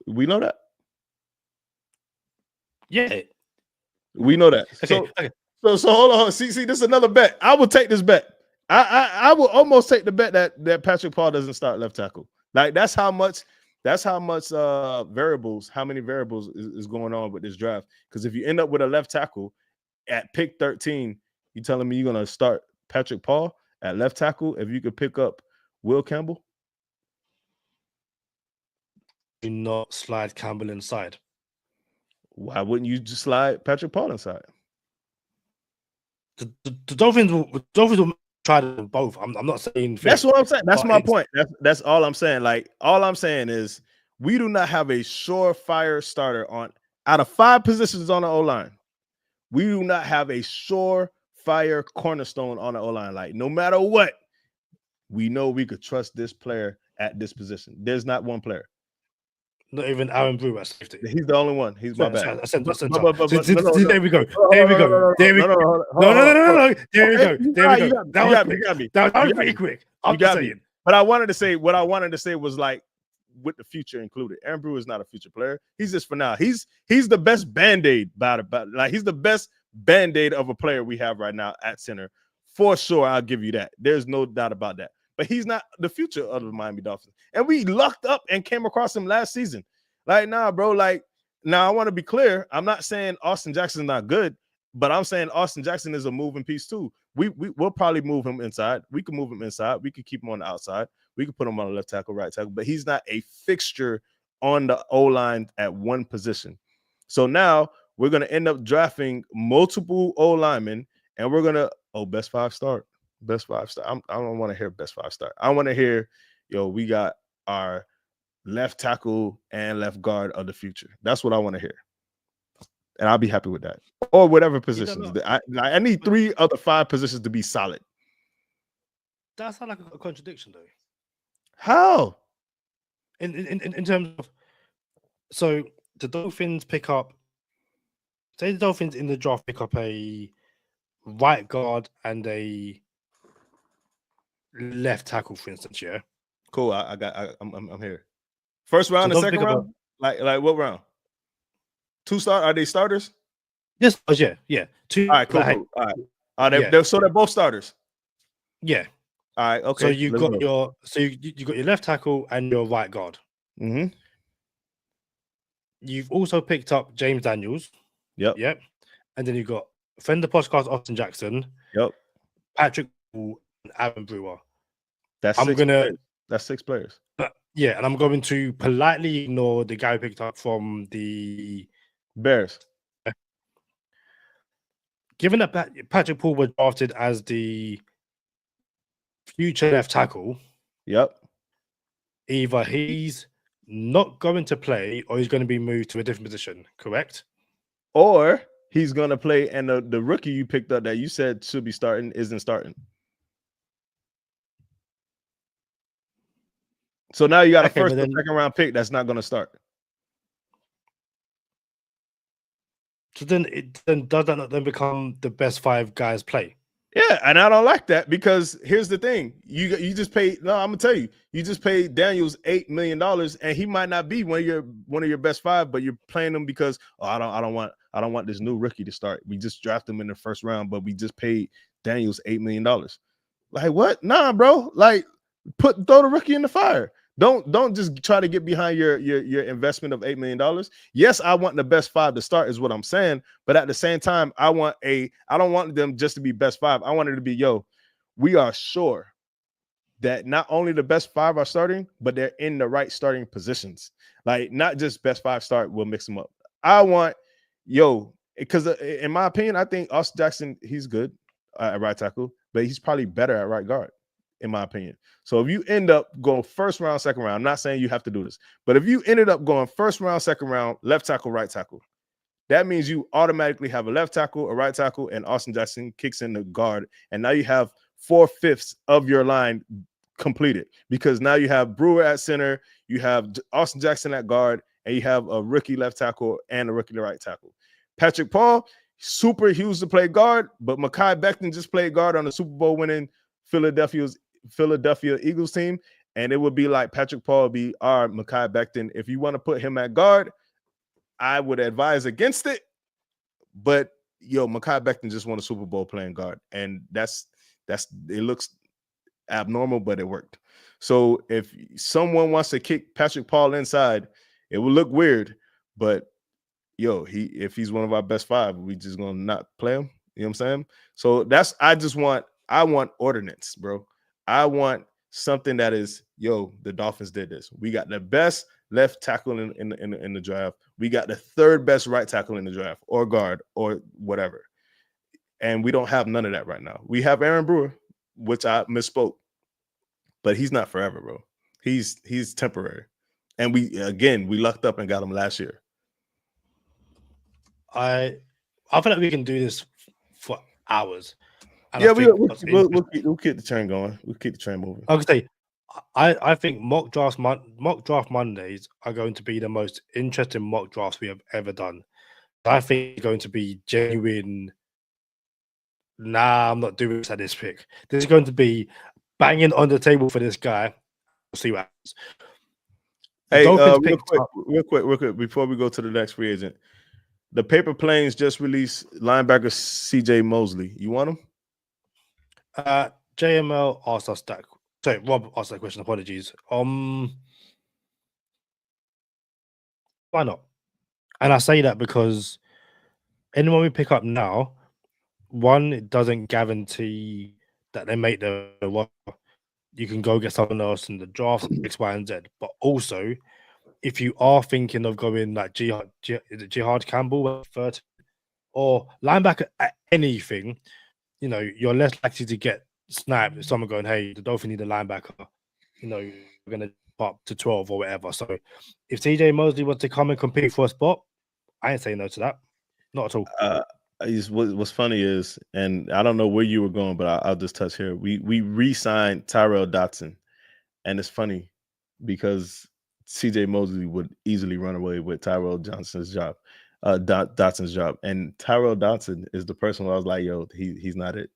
[SPEAKER 4] We know that.
[SPEAKER 3] Yeah,
[SPEAKER 4] we know that.
[SPEAKER 3] Okay.
[SPEAKER 4] So hold on. See, this is another bet. I will take this bet. I will almost take the bet that Patrick Paul doesn't start left tackle. Like, that's how many variables is going on with this draft. Because if you end up with a left tackle at pick 13, you telling me you're gonna start Patrick Paul at left tackle if you could pick up Will Campbell?
[SPEAKER 3] Do not slide Campbell inside.
[SPEAKER 4] Why wouldn't you just slide Patrick Paul inside?
[SPEAKER 3] The Dolphins will try them both. I'm not saying
[SPEAKER 4] that's what I'm saying. That's my point. That's all I'm saying. Like, all I'm saying is we do not have a surefire starter out of 5 positions on the O-line. We do not have a surefire cornerstone on the O-line. Like, no matter what, we know we could trust this player at this position. There's not one player.
[SPEAKER 3] Not even Aaron Brewer at safety.
[SPEAKER 4] He's the only one. He's my bad.
[SPEAKER 3] There we go. No. There we go. There we go. That was pretty quick.
[SPEAKER 4] You got me. But I wanted to say, what I wanted to say was, like, with the future included. Aaron Brewer is not a future player. He's just for now. He's the best Band-Aid like, he's the best Band-Aid of a player we have right now at center. For sure, I'll give you that. There's no doubt about that. but he's not the future of the Miami Dolphins. And we lucked up and came across him last season. Like, nah, bro. Like, now I want to be clear. I'm not saying Austin Jackson's not good, but I'm saying Austin Jackson is a moving piece too. We'll probably move him inside. We can move him inside. We could keep him on the outside. We could put him on the left tackle, right tackle, but he's not a fixture on the O-line at one position. So now we're going to end up drafting multiple O-linemen, and we're going to, best 5-star. Best 5-star. I don't want to hear best 5-star. I want to hear, we got our left tackle and left guard of the future. That's what I want to hear. And I'll be happy with that. Or whatever positions. I need 3 of the 5 positions to be solid.
[SPEAKER 3] That sounds like a contradiction, though.
[SPEAKER 4] How?
[SPEAKER 3] In terms of, so the Dolphins pick up, say the Dolphins in the draft pick up a right guard and a left tackle, for instance, yeah.
[SPEAKER 4] Cool. I'm here. First round
[SPEAKER 3] So
[SPEAKER 4] and second round? Like what round? 2 start? Are they starters?
[SPEAKER 3] Yes, yeah. 2.
[SPEAKER 4] All right, cool. All right. So they're both starters.
[SPEAKER 3] Yeah.
[SPEAKER 4] All right, okay.
[SPEAKER 3] So you got your left tackle and your right guard.
[SPEAKER 4] Mm-hmm.
[SPEAKER 3] You've also picked up James Daniels.
[SPEAKER 4] Yep.
[SPEAKER 3] And then you've got friend of the podcast, Austin Jackson.
[SPEAKER 4] Yep.
[SPEAKER 3] Patrick Paul and Aaron Brewer.
[SPEAKER 4] That's 6 players.
[SPEAKER 3] Yeah, and I'm going to politely ignore the guy who picked up from the
[SPEAKER 4] Bears.
[SPEAKER 3] Given that Patrick Paul was drafted as the future left tackle,
[SPEAKER 4] yep,
[SPEAKER 3] either he's not going to play or he's going to be moved to a different position, correct?
[SPEAKER 4] Or he's going to play and the rookie you picked up that you said should be starting isn't starting. So now you got a first or second round pick that's not going to start.
[SPEAKER 3] So then does that not then become the best 5 guys play?
[SPEAKER 4] Yeah, and I don't like that because here's the thing: you just paid. No, I'm gonna tell you, you just paid Daniels $8 million, and he might not be one of your best 5, but you're playing him because I don't want this new rookie to start. We just drafted him in the first round, but we just paid Daniels $8 million. Like what? Nah, bro. Like throw the rookie in the fire. Don't just try to get behind your investment of $8 million. Yes, I want the best 5 to start, is what I'm saying. But at the same time, I don't want them just to be best 5. I want it to be, we are sure that not only the best 5 are starting, but they're in the right starting positions. Like not just best 5 start, we'll mix them up. I want, because in my opinion, I think Austin Jackson, he's good at right tackle, but he's probably better at right guard, in my opinion. So if you end up going first round, second round, I'm not saying you have to do this, but if you ended up going first round, second round, left tackle, right tackle, that means you automatically have a left tackle, a right tackle, and Austin Jackson kicks in the guard. And now you have 4/5 of your line completed because now you have Brewer at center, you have Austin Jackson at guard, and you have a rookie left tackle and a rookie right tackle. Patrick Paul, super huge to play guard, but Mekhi Becton just played guard on the Super Bowl winning Philadelphia Eagles team, and it would be like Patrick Paul would be our Mekhi Becton. If you want to put him at guard, I would advise against it. But Mekhi Becton just won a Super Bowl playing guard, and that's it looks abnormal, but it worked. So if someone wants to kick Patrick Paul inside, it will look weird, but if he's one of our best 5, we just gonna not play him. You know what I'm saying? So I want ordinance, bro. I want something that is, the Dolphins did this. We got the best left tackle in the draft. We got the 3rd best right tackle in the draft, or guard, or whatever. And we don't have none of that right now. We have Aaron Brewer, which I misspoke, but he's not forever, bro. He's temporary. And we lucked up and got him last year.
[SPEAKER 3] I feel like we can do this for hours. And
[SPEAKER 4] yeah, we'll keep the train going. We'll keep the train moving.
[SPEAKER 3] Okay, I think mock draft Mondays are going to be the most interesting mock drafts we have ever done. I think it's going to be genuine. Nah, I'm not doing this at this pick. This is going to be banging on the table for this guy. We'll see what happens.
[SPEAKER 4] Hey, real quick, before we go to the next free agent, the Paper Planes just released linebacker CJ Mosley. You want him?
[SPEAKER 3] JML asked us that Sorry, Rob asked that question. Apologies. Why not? And I say that because anyone we pick up now, one, it doesn't guarantee that they make the roster. You can go get someone else in the draft, X, Y, and Z. But also, if you are thinking of going like Jihad Campbell, 30, or linebacker at anything, you're less likely to get sniped if someone going, hey, the Dolphins need a linebacker. We're going to up to 12 or whatever. So if TJ Mosley wants to come and compete for a spot, I ain't saying no to that. Not at all.
[SPEAKER 4] What's funny is, and I don't know where you were going, but I'll just touch here. We re-signed Tyrell Dotson, and it's funny because CJ Mosley would easily run away with Tyrell Dotson's job, and Tyrell Dotson is the person where I was like, yo, he's not it.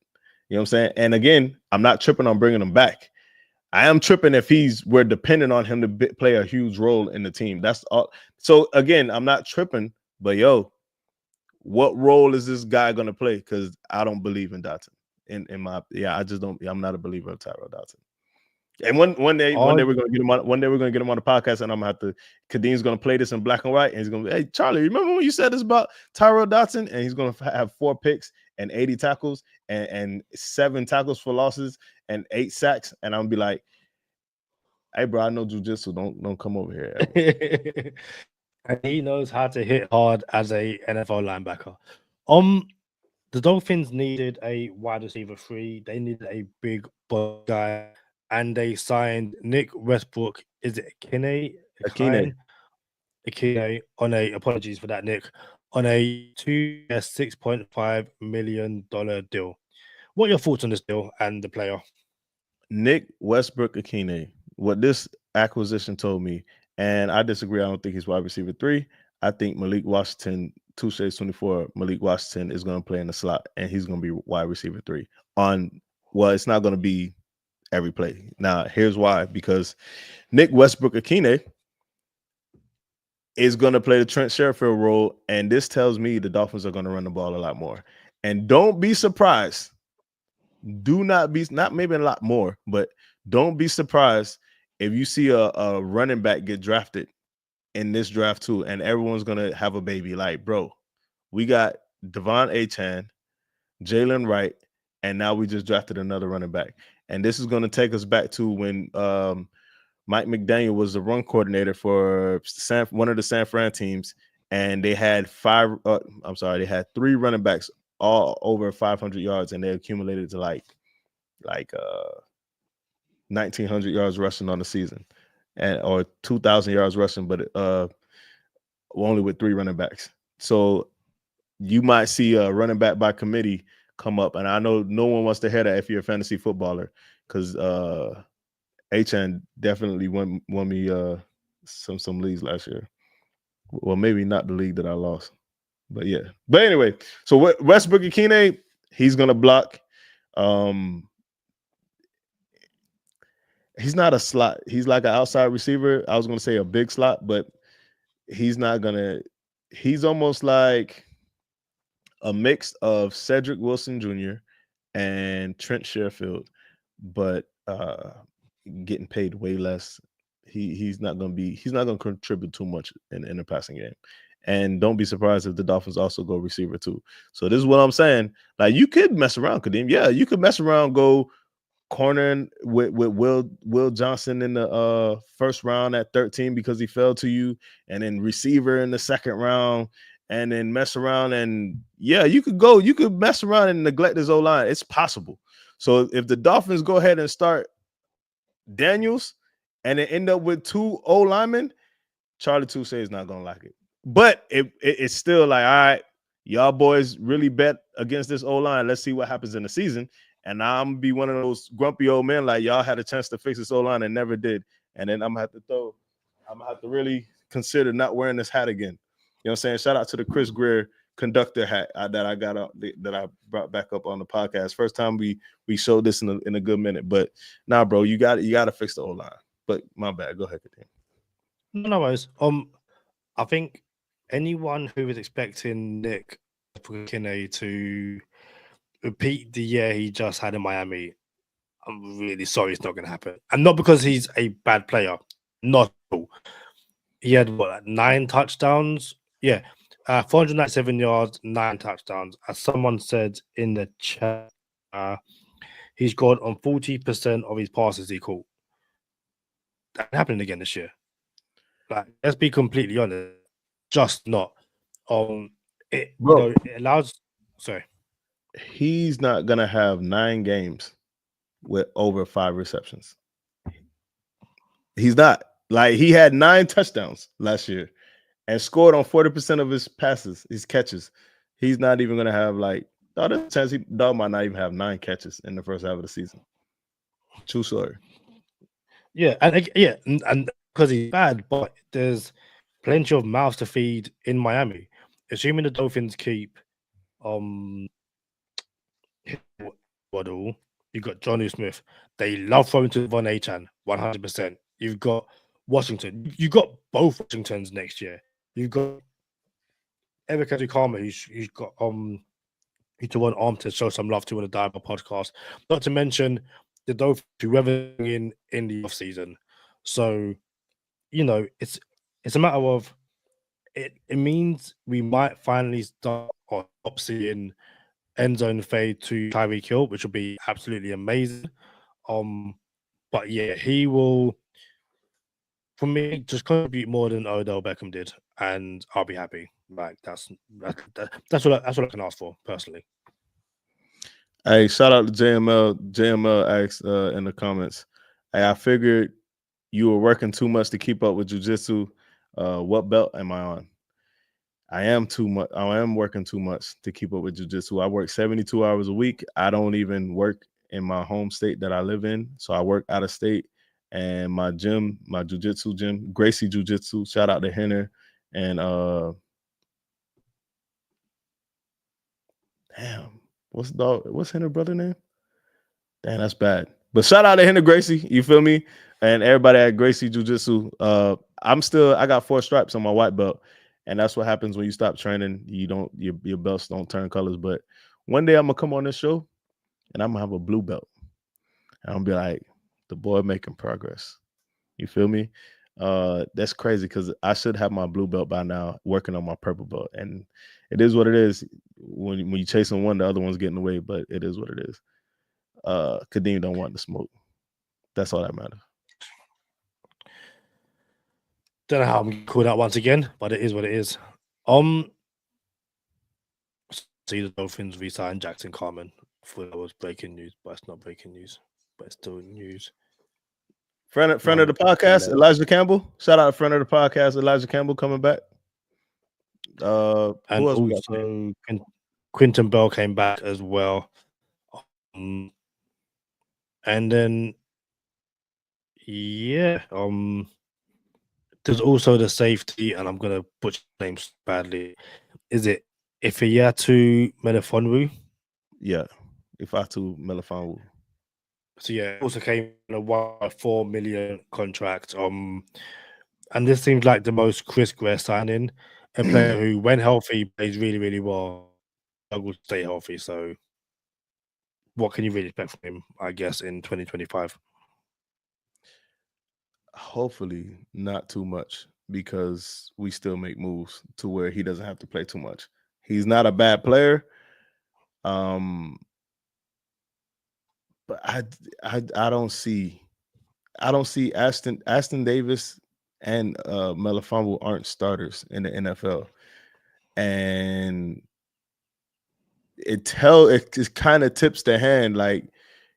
[SPEAKER 4] You know what I'm saying? And again, I'm not tripping on bringing him back. I am tripping if we're dependent on him to play a huge role in the team. That's all. So again, I'm not tripping, but yo, what role is this guy going to play? Because I don't believe in Dotson. I just don't. I'm not a believer of Tyrell Dotson. And one day we're going to get him on. One day we're going to get him on the podcast, and I'm going to have to. Kadeem's going to play this in black and white, and he's going to be, hey, Charlie, remember when you said this about Tyrell Dotson? And he's going to have 4 picks and 80 tackles and 7 tackles for losses and 8 sacks, and I'm going to be like, hey, bro, I know jujitsu. Don't come over here.
[SPEAKER 3] And he knows how to hit hard as a NFL linebacker. The Dolphins needed a wide receiver 3. They needed a big guy, and they signed Nick Westbrook. Is it Akine on a, apologies for that, Nick, on a 2-year, $6.5 million deal. What are your thoughts on this deal and the player?
[SPEAKER 4] Nick Westbrook Akine. What this acquisition told me, and I disagree. I don't think he's wide receiver 3. I think Malik Washington, Touche 24, Malik Washington is going to play in the slot, and he's going to be wide receiver 3. It's not going to be every play. Now, here's why. Because Nick Westbrook Akine is going to play the Trent Sherfield role, and this tells me the Dolphins are going to run the ball a lot more. And don't be surprised. Not maybe a lot more, but don't be surprised if you see a running back get drafted in this draft too, and everyone's gonna have a baby. Like, bro, we got Devon Achane, Jalen Wright, and now we just drafted another running back. And this is gonna take us back to when Mike McDaniel was the run coordinator for one of the San Fran teams, and they had 3 running backs all over 500 yards, and they accumulated to like 1,900 yards rushing on the season, or 2,000 yards rushing, but only with 3 running backs. So you might see a running back by committee come up, and I know no one wants to hear that if you're a fantasy footballer, because HN definitely won me some leagues last year. Well, maybe not the league that I lost, but yeah. But anyway, so Westbrook Akine, he's gonna block. He's not a slot. He's like an outside receiver. I was going to say a big slot, but he's not going to. He's almost like a mix of Cedric Wilson Jr. and Trent Sherfield, but getting paid way less. He's not going to contribute too much in the passing game. And don't be surprised if the Dolphins also go receiver too. So this is what I'm saying. Like, you could mess around, Kadeem. Yeah, you could mess around, go corner with Will Johnson in the first round at 13 because he fell to you, and then receiver in the second round, and then mess around. And yeah, you could mess around and neglect his O-line. It's possible. So if the Dolphins go ahead and start Daniels and then end up with 2 O-linemen, Charlie Touche is not gonna like it. But it's still like, all right, y'all boys really bet against this O-line. Let's see what happens in the season. And I'm gonna be one of those grumpy old men like, y'all had a chance to fix this O-line and never did. And then I'm gonna have to really consider not wearing this hat again. You know what I'm saying? Shout out to the Chris Greer conductor hat that I got out, that I brought back up on the podcast. First time we showed this in a good minute. But nah, bro, you got to fix the O-line. But my bad. Go ahead, Kadeem.
[SPEAKER 3] No worries. I think anyone who was expecting Nick Westbrook Akine to repeat the year he just had in Miami, I'm really sorry it's not going to happen. And not because he's a bad player. Not at all. He had, 9 touchdowns? Yeah. 497 yards, 9 touchdowns. As someone said in the chat, he's gone on 40% of his passes he caught. That happening again this year. Like, let's be completely honest, just not. It
[SPEAKER 4] Bro.
[SPEAKER 3] it allows. Sorry,
[SPEAKER 4] He's not gonna have 9 games with over 5 receptions. He's not. Like, he had 9 touchdowns last year and scored on 40% of his passes, his catches. He's not even gonna have there's a chance dog might not even have 9 catches in the first half of the season. True story.
[SPEAKER 3] yeah, and because he's bad, but there's plenty of mouths to feed in Miami. Assuming the Dolphins keep Waddle, you've got Johnny Smith. They love throwing to Von Achan, 100%. You've got Washington. You've got both Washingtons next year. You've got Eric Adukama, who's got to one arm to show some love to on the Diver podcast. Not to mention the Dolphins, whoever in the offseason. So, it's a matter of it means we might finally start seeing end zone fade to Tyreek Hill, which will be absolutely amazing. But yeah, he will, for me, just contribute more than Odell Beckham did, and I'll be happy. Like that's what I can ask for personally.
[SPEAKER 4] Hey, shout out to JML. JML asked in the comments, hey, I figured you were working too much to keep up with jiu-jitsu. What belt am I on? I am working too much to keep up with jiu-jitsu. I work 72 hours a week. I don't even work in my home state that I live in. So I work out of state. And my gym, my jiu-jitsu gym, Gracie Jiu-Jitsu, shout out to Henner. And damn, what's Henner brother name? Damn, that's bad. But shout out to Henner Gracie, you feel me? And everybody at Gracie Jiu-Jitsu. I got 4 stripes on my white belt. And that's what happens when you stop training. Your belts don't turn colors. But one day I'm gonna come on this show and I'm gonna have a blue belt. And I'm gonna be like, the boy making progress. You feel me? That's crazy because I should have my blue belt by now, working on my purple belt. And it is what it is. When you're chasing one, the other one's getting away, but it is what it is. Kadeem don't want to smoke. That's all that matters.
[SPEAKER 3] Don't know how I'm called out once again, but it is what it is. See the Dolphins re-sign Jackson Carman. I thought that was breaking news, but it's not breaking news. But it's still news.
[SPEAKER 4] Friend of the podcast, Elijah Campbell. Shout out to friend of the podcast, Elijah Campbell, coming back.
[SPEAKER 3] And also Quinton Bell came back as well. And then there's also the safety, and I'm gonna butcher names badly. Is it Ifeatu Melifonwu?
[SPEAKER 4] Yeah, Ifeatu Melifonwu.
[SPEAKER 3] So yeah, also came in a $1.4 million contract. And this seems like the most Chris Greer signing, a player who, when healthy, plays really, really well. Struggles to stay healthy. So, what can you really expect from him? I guess in 2025.
[SPEAKER 4] Hopefully, not too much, because we still make moves to where he doesn't have to play too much. He's not a bad player. But I don't see Aston Davis and Melifonwu aren't starters in the NFL, and it kind of tips the hand like,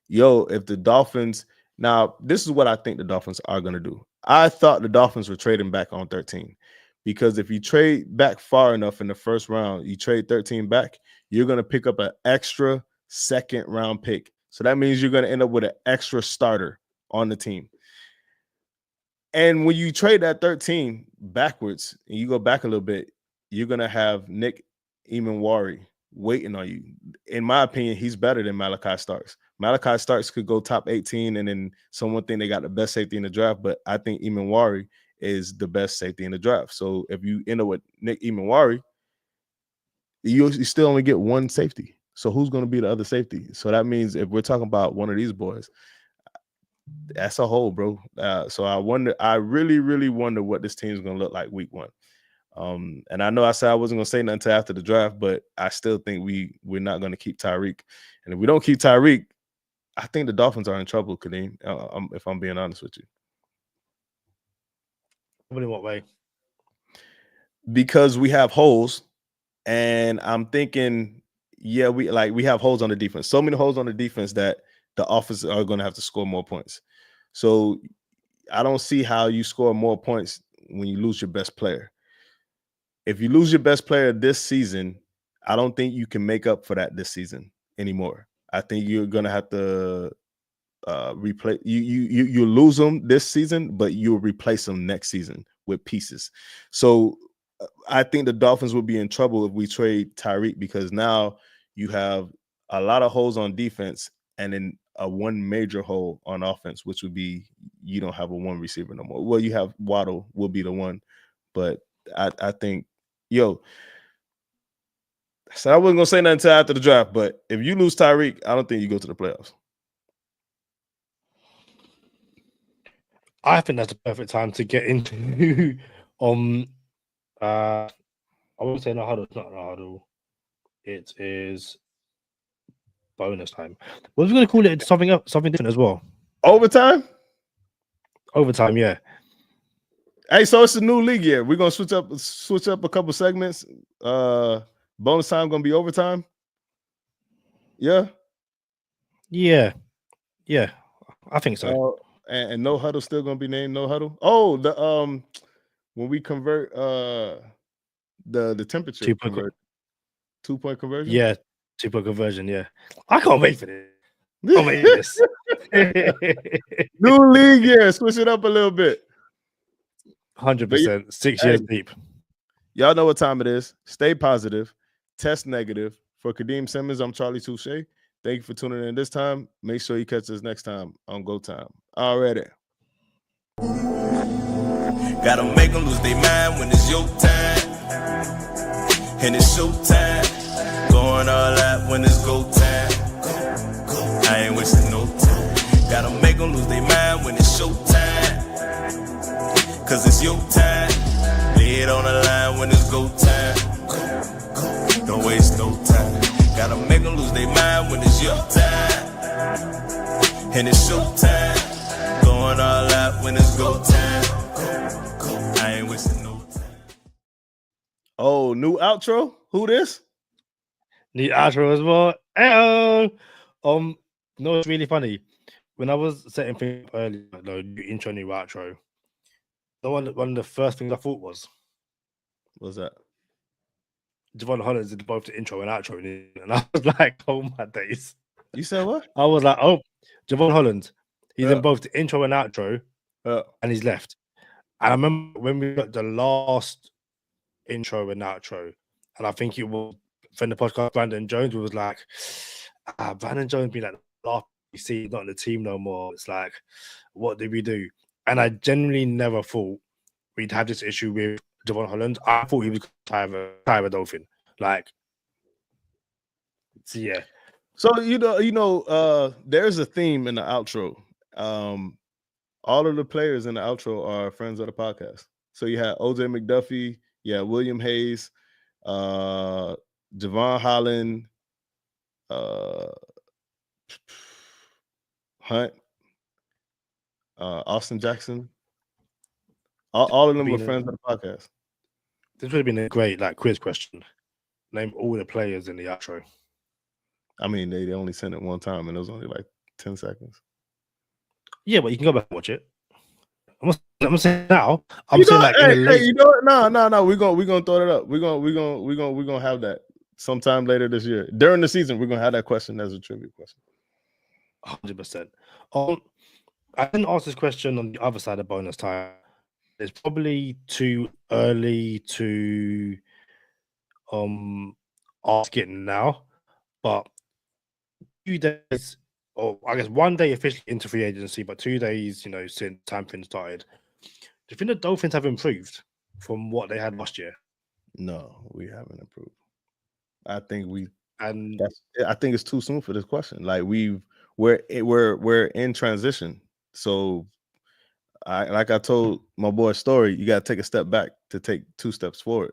[SPEAKER 4] yo, if the Dolphins, now this is what I think the Dolphins are gonna do. I thought the Dolphins were trading back on 13, because if you trade back far enough in the first round, you trade 13 back, you're gonna pick up an extra second round pick. So that means you're going to end up with an extra starter on the team. And when you trade that 13 backwards and you go back a little bit, you're going to have Nick Emanwari waiting on you. In my opinion, he's better than Malachi Starks. Malachi Starks could go top 18, and then someone think they got the best safety in the draft, but I think Emanwari is the best safety in the draft. So if you end up with Nick Emanwari, you still only get one safety. So who's going to be the other safety? So that means if we're talking about one of these boys, that's a hole, bro. So I really, really wonder what this team's gonna look like week 1. And I know I said I wasn't gonna say nothing until after the draft, but I still think we're not gonna keep Tyreek. And if we don't keep Tyreek, I think the Dolphins are in trouble, Kadeem. If I'm being honest with you.
[SPEAKER 3] In what way?
[SPEAKER 4] Because we have holes, and I'm thinking, yeah, we have holes on the defense. So many holes on the defense that the offense are going to have to score more points. So I don't see how you score more points when you lose your best player. If you lose your best player this season, I don't think you can make up for that this season anymore. I think you're going to have to replace you lose them this season, but you'll replace them next season with pieces. So I think the Dolphins will be in trouble if we trade Tyreek, because now you have a lot of holes on defense and then a one major hole on offense, which would be you don't have a one receiver no more. Well, you have Waddle will be the one, but I think, so I wasn't gonna say nothing until after the draft, but if you lose Tyreek, I don't think you go to the playoffs.
[SPEAKER 3] I think that's the perfect time to get into I won't say no huddle, it's not no huddle. It is bonus time. What are we going to call it? Something else, something different as well.
[SPEAKER 4] Overtime?
[SPEAKER 3] Overtime, yeah.
[SPEAKER 4] Hey, so it's a new league year. We're gonna switch up a couple segments. Bonus time gonna be overtime. Yeah.
[SPEAKER 3] I think so.
[SPEAKER 4] And no huddle still gonna be named no huddle. Oh, the when we convert the temperature 2-point conversion.
[SPEAKER 3] Yeah, 2-point conversion. Yeah, I can't wait for this. Can't wait for this.
[SPEAKER 4] New league year, switch it up a little bit.
[SPEAKER 3] 100%. 6 years deep.
[SPEAKER 4] Y'all know what time it is. Stay positive. Test negative. For Kadeem Simmons, I'm Charlie Touche. Thank you for tuning in this time. Make sure you catch us next time on Go Time. Already.
[SPEAKER 2] Gotta make them lose their mind when it's your time. And it's show time. Going all out when it's go time. I ain't wasting no time. Gotta make them lose their mind when it's show time. Cause it's your time. Lay it on the line when it's go time. Don't waste no time. Gotta make them lose their mind when it's your time. And it's show time. Going all out when it's go time. I ain't wasting no time.
[SPEAKER 4] Oh, new outro? Who this?
[SPEAKER 3] New outro as well. Hey-oh. No, it's really funny. When I was setting things up earlier, new intro, new outro, one of the first things I thought was,
[SPEAKER 4] What's that?
[SPEAKER 3] Javon Holland did both the intro and outro, and I was like, oh my days.
[SPEAKER 4] You said what?
[SPEAKER 3] I was like, oh, Javon Holland, he's in both the intro and outro, and he's left. And I remember when we got the last intro and outro, and I think it was from the podcast, Brandon Jones was like, Brandon Jones being like, last you see, not in the team no more. It's like, what did we do? And I genuinely never thought we'd have this issue with Javon Holland. I thought he was Tyler Dolphin. Like, so yeah.
[SPEAKER 4] So there's a theme in the outro. All of the players in the outro are friends of the podcast. So you had OJ McDuffie, William Hayes, Javon Holland, Hunt, Austin Jackson. All of them were friends of the podcast.
[SPEAKER 3] This would have been a great quiz question. Name all the players in the outro.
[SPEAKER 4] I mean, they only sent it one time, and it was only like 10 seconds.
[SPEAKER 3] Yeah, but you can go back and watch it. I'm saying now. I'm saying
[SPEAKER 4] no. We're gonna throw it up. We're gonna have that sometime later this year during the season. We're gonna have that question as a trivia question.
[SPEAKER 3] 100%. I didn't ask this question on the other side of bonus time. It's probably too early to ask it now, but 2 days, or I guess 1 day officially into free agency, but 2 days, since tampering started. Do you think the Dolphins have improved from what they had last year?
[SPEAKER 4] No, we haven't improved. I think
[SPEAKER 3] I
[SPEAKER 4] think it's too soon for this question. Like we're in transition. So like I told my boy Story, you got to take a step back to take 2 steps forward.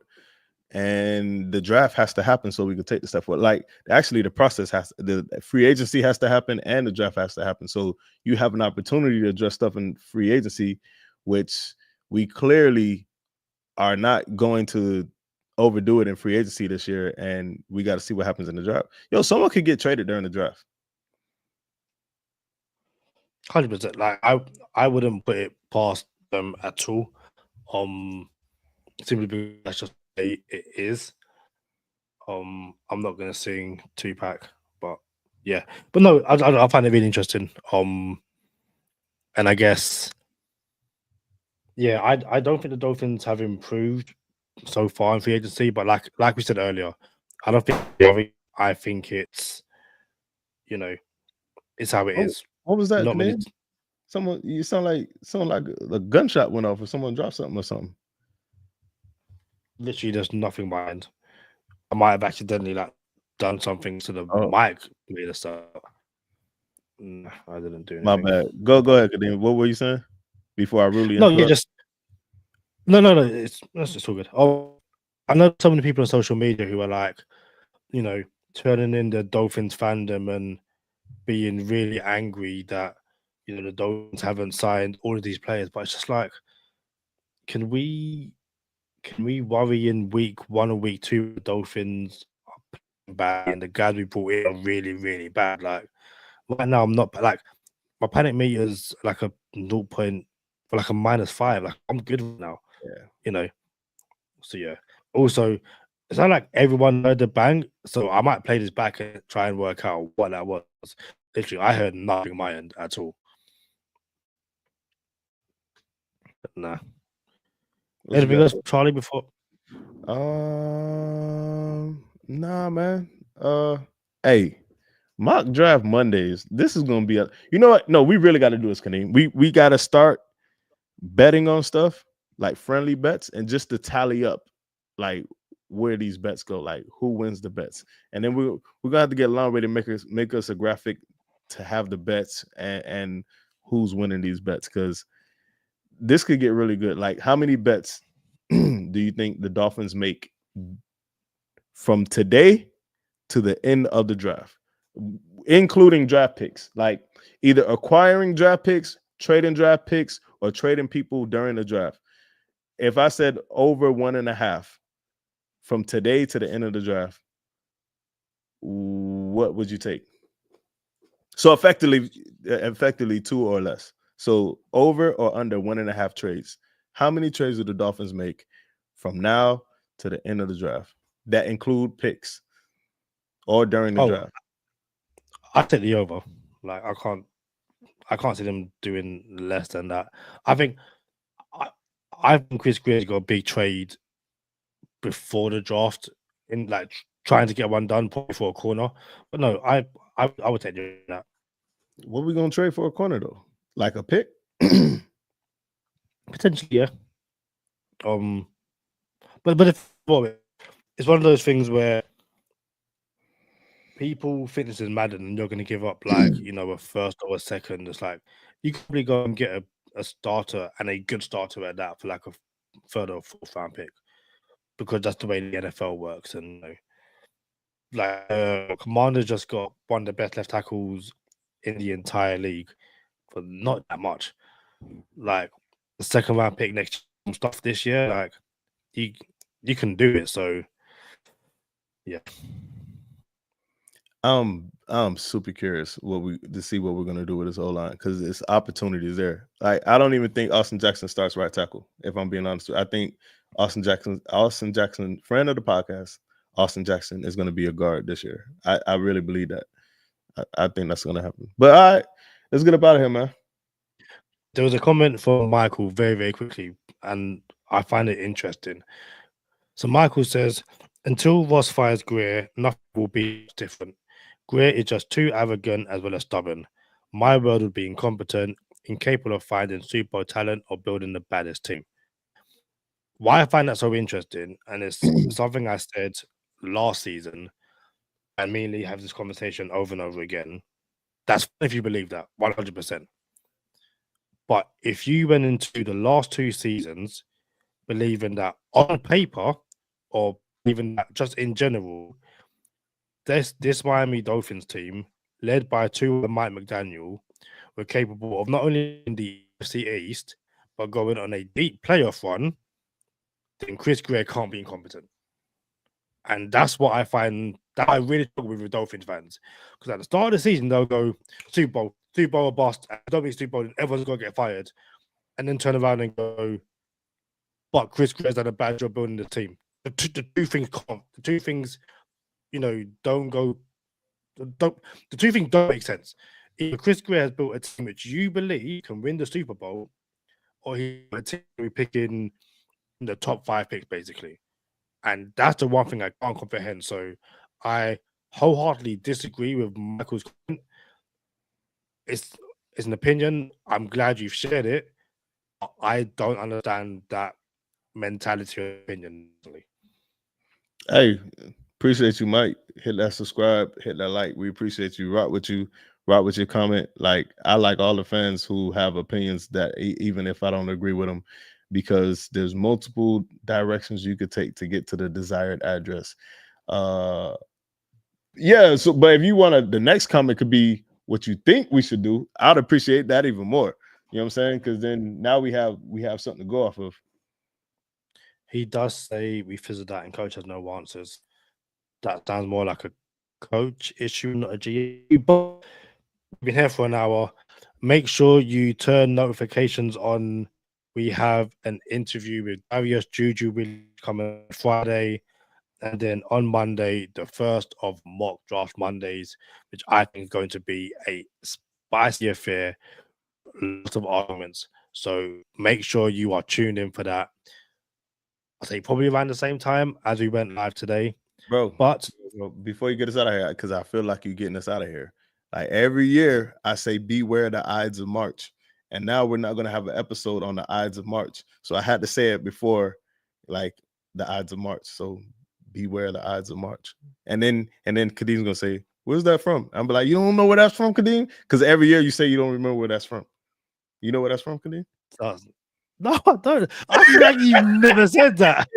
[SPEAKER 4] And the draft has to happen so we can take the step forward. Like actually the process the free agency has to happen and the draft has to happen. So you have an opportunity to address stuff in free agency, which we clearly are not going to overdo it in free agency this year. And we got to see what happens in the draft. Yo, someone could get traded during the draft.
[SPEAKER 3] 100%. Like I wouldn't put it past them at all. Simply because that's just the way it is. I'm not gonna sing Tupac, but yeah. But no, I find it really interesting. And I guess yeah, I don't think the Dolphins have improved so far in free agency, but like we said earlier, I don't think I think it's it's how it is.
[SPEAKER 4] What was that,
[SPEAKER 3] Not many.
[SPEAKER 4] man? Someone, you sound like a gunshot went off or someone dropped something or something.
[SPEAKER 3] Literally, there's nothing behind. I might have accidentally done something to the
[SPEAKER 4] Oh.
[SPEAKER 3] mic made us up. No, I didn't do anything.
[SPEAKER 4] My bad. Go ahead, Kadeem. What were you saying before I really
[SPEAKER 3] No,
[SPEAKER 4] interrupt?
[SPEAKER 3] yeah, just no. It's all good. Oh, I know so many people on social media who are like, turning in the Dolphins fandom and being really angry that the Dolphins haven't signed all of these players. But it's just like, can we worry in week 1 or week 2 the Dolphins are playing bad and the guys we brought in are really, really bad? Like right now, I'm not like my panic meter's like a 0. Like a -5. Like I'm good now.
[SPEAKER 4] Yeah.
[SPEAKER 3] So yeah. Also, it's not like everyone heard the bang, so I might play this back and try and work out what that was. Literally, I heard nothing on my end at all. Nah. Anything else, Charlie? Before?
[SPEAKER 4] Nah, man. Hey, mock draft Mondays. This is gonna be you know what? No, we really got to do this, Kadeem. We got to start betting on stuff like friendly bets and just to tally up like where these bets go, like who wins the bets, and then we're gonna have to get Longway to make us a graphic to have the bets and who's winning these bets, because this could get really good. Like, how many bets do you think the Dolphins make from today to the end of the draft, including draft picks, like either acquiring draft picks, trading draft picks, or trading people during the draft? If I said over 1.5 from today to the end of the draft, what would you take? So effectively 2 or less. So over or under 1.5 trades. How many trades do the Dolphins make from now to the end of the draft that include picks or during the draft?
[SPEAKER 3] I take the over. Like I can't see them doing less than that. I think Chris Greer's got a big trade before the draft in like trying to get one done probably for a corner. But no, I would take that.
[SPEAKER 4] What are we gonna trade for a corner though? Like a pick?
[SPEAKER 3] Potentially, yeah. But it's one of those things where people think this is Madden and you're going to give up like a first or a second. It's like you could probably go and get a starter and a good starter at that for like a third or fourth round pick, because that's the way the NFL works. And Commander's just got one of the best left tackles in the entire league for not that much. Like the second round pick next stuff this year, like you can do it. So yeah.
[SPEAKER 4] I'm super curious to see what we're gonna do with this O-line, because it's opportunities there. Like, I don't even think Austin Jackson starts right tackle, if I'm being honest. I think Austin Jackson, friend of the podcast, Austin Jackson is gonna be a guard this year. I really believe that. I think that's gonna happen. But all right, let's get up out of here, man.
[SPEAKER 3] There was a comment from Michael very, very quickly, and I find it interesting. So Michael says, until Ross fires Greer, nothing will be different. Greer is just too arrogant as well as stubborn. My world would be incompetent, incapable of finding super talent or building the baddest team. Why I find that so interesting, and it's something I said last season, and me and Lee have this conversation over and over again. That's if you believe that, 100%. But if you went into the last 2 seasons believing that on paper, or even that just in general, this Miami Dolphins team, led by Tua and Mike McDaniel, were capable of not only in the NFC East, but going on a deep playoff run, then Chris Greer can't be incompetent. And that's what I find that I really struggle with Dolphins fans. Because at the start of the season, they'll go Super Bowl or bust, and don't be Super Bowl, and everyone's going to get fired. And then turn around and go, but Chris Greer's done a bad job building the team. The two things can't. The two things, don't go. The two things don't make sense. Either Chris Greer has built a team which you believe can win the Super Bowl, or he's a team we're picking in the top 5 picks, basically. And that's the one thing I can't comprehend. So I wholeheartedly disagree with Michael's comment. It's an opinion. I'm glad you've shared it. I don't understand that mentality or opinion.
[SPEAKER 4] Hey, appreciate you, Mike. Hit that subscribe, hit that like. We appreciate you. Rock with your comment. Like, I like all the fans who have opinions that even if I don't agree with them, because there's multiple directions you could take to get to the desired address. Yeah. So, but if you want to, the next comment could be what you think we should do. I'd appreciate that even more. You know what I'm saying? Because then now we have something to go off of.
[SPEAKER 3] He does say we fizzled out and coach has no answers. That sounds more like a coach issue, not a GM. But we've been here for an hour. Make sure you turn notifications on. We have an interview with Darius Juju will come on Friday. And then on Monday, the first of mock draft Mondays, which I think is going to be a spicy affair. Lots of arguments. So make sure you are tuned in for that. I think probably around the same time as we went live today.
[SPEAKER 4] Bro,
[SPEAKER 3] but
[SPEAKER 4] before you get us out of here, because I feel like you're getting us out of here. Like every year, I say beware the Ides of March. And now we're not going to have an episode on the Ides of March. So I had to say it before, like, the Ides of March. So beware the Ides of March. And then Kadeem's going to say, where's that from? I'm like, you don't know where that's from, Kadeem? Because every year you say you don't remember where that's from. You know where that's from, Kadeem?
[SPEAKER 3] No, I don't. I feel like you've never said that.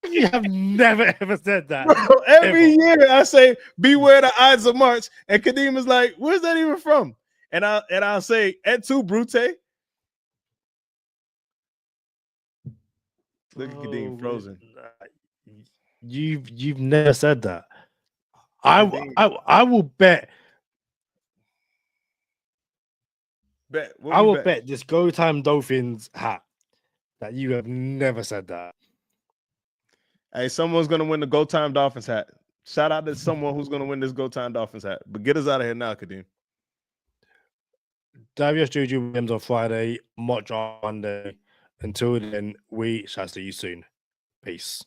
[SPEAKER 3] You have never ever said that.
[SPEAKER 4] Bro, every year I say, beware the Ides of March. And Kadeem is like, where's that even from? And I'll say, et tu, Brute. Look at Kadeem frozen.
[SPEAKER 3] You've never said that. I will bet. I will bet this Go Time Dolphins hat that you have never said that.
[SPEAKER 4] Hey, someone's gonna win the Go Time Dolphins hat. Shout out to someone who's gonna win this Go Time Dolphins hat. But get us out of here now, Kadeem. Darius
[SPEAKER 3] Juju Williams on Friday, mock draft Monday. Until then, we shall see you soon. Peace.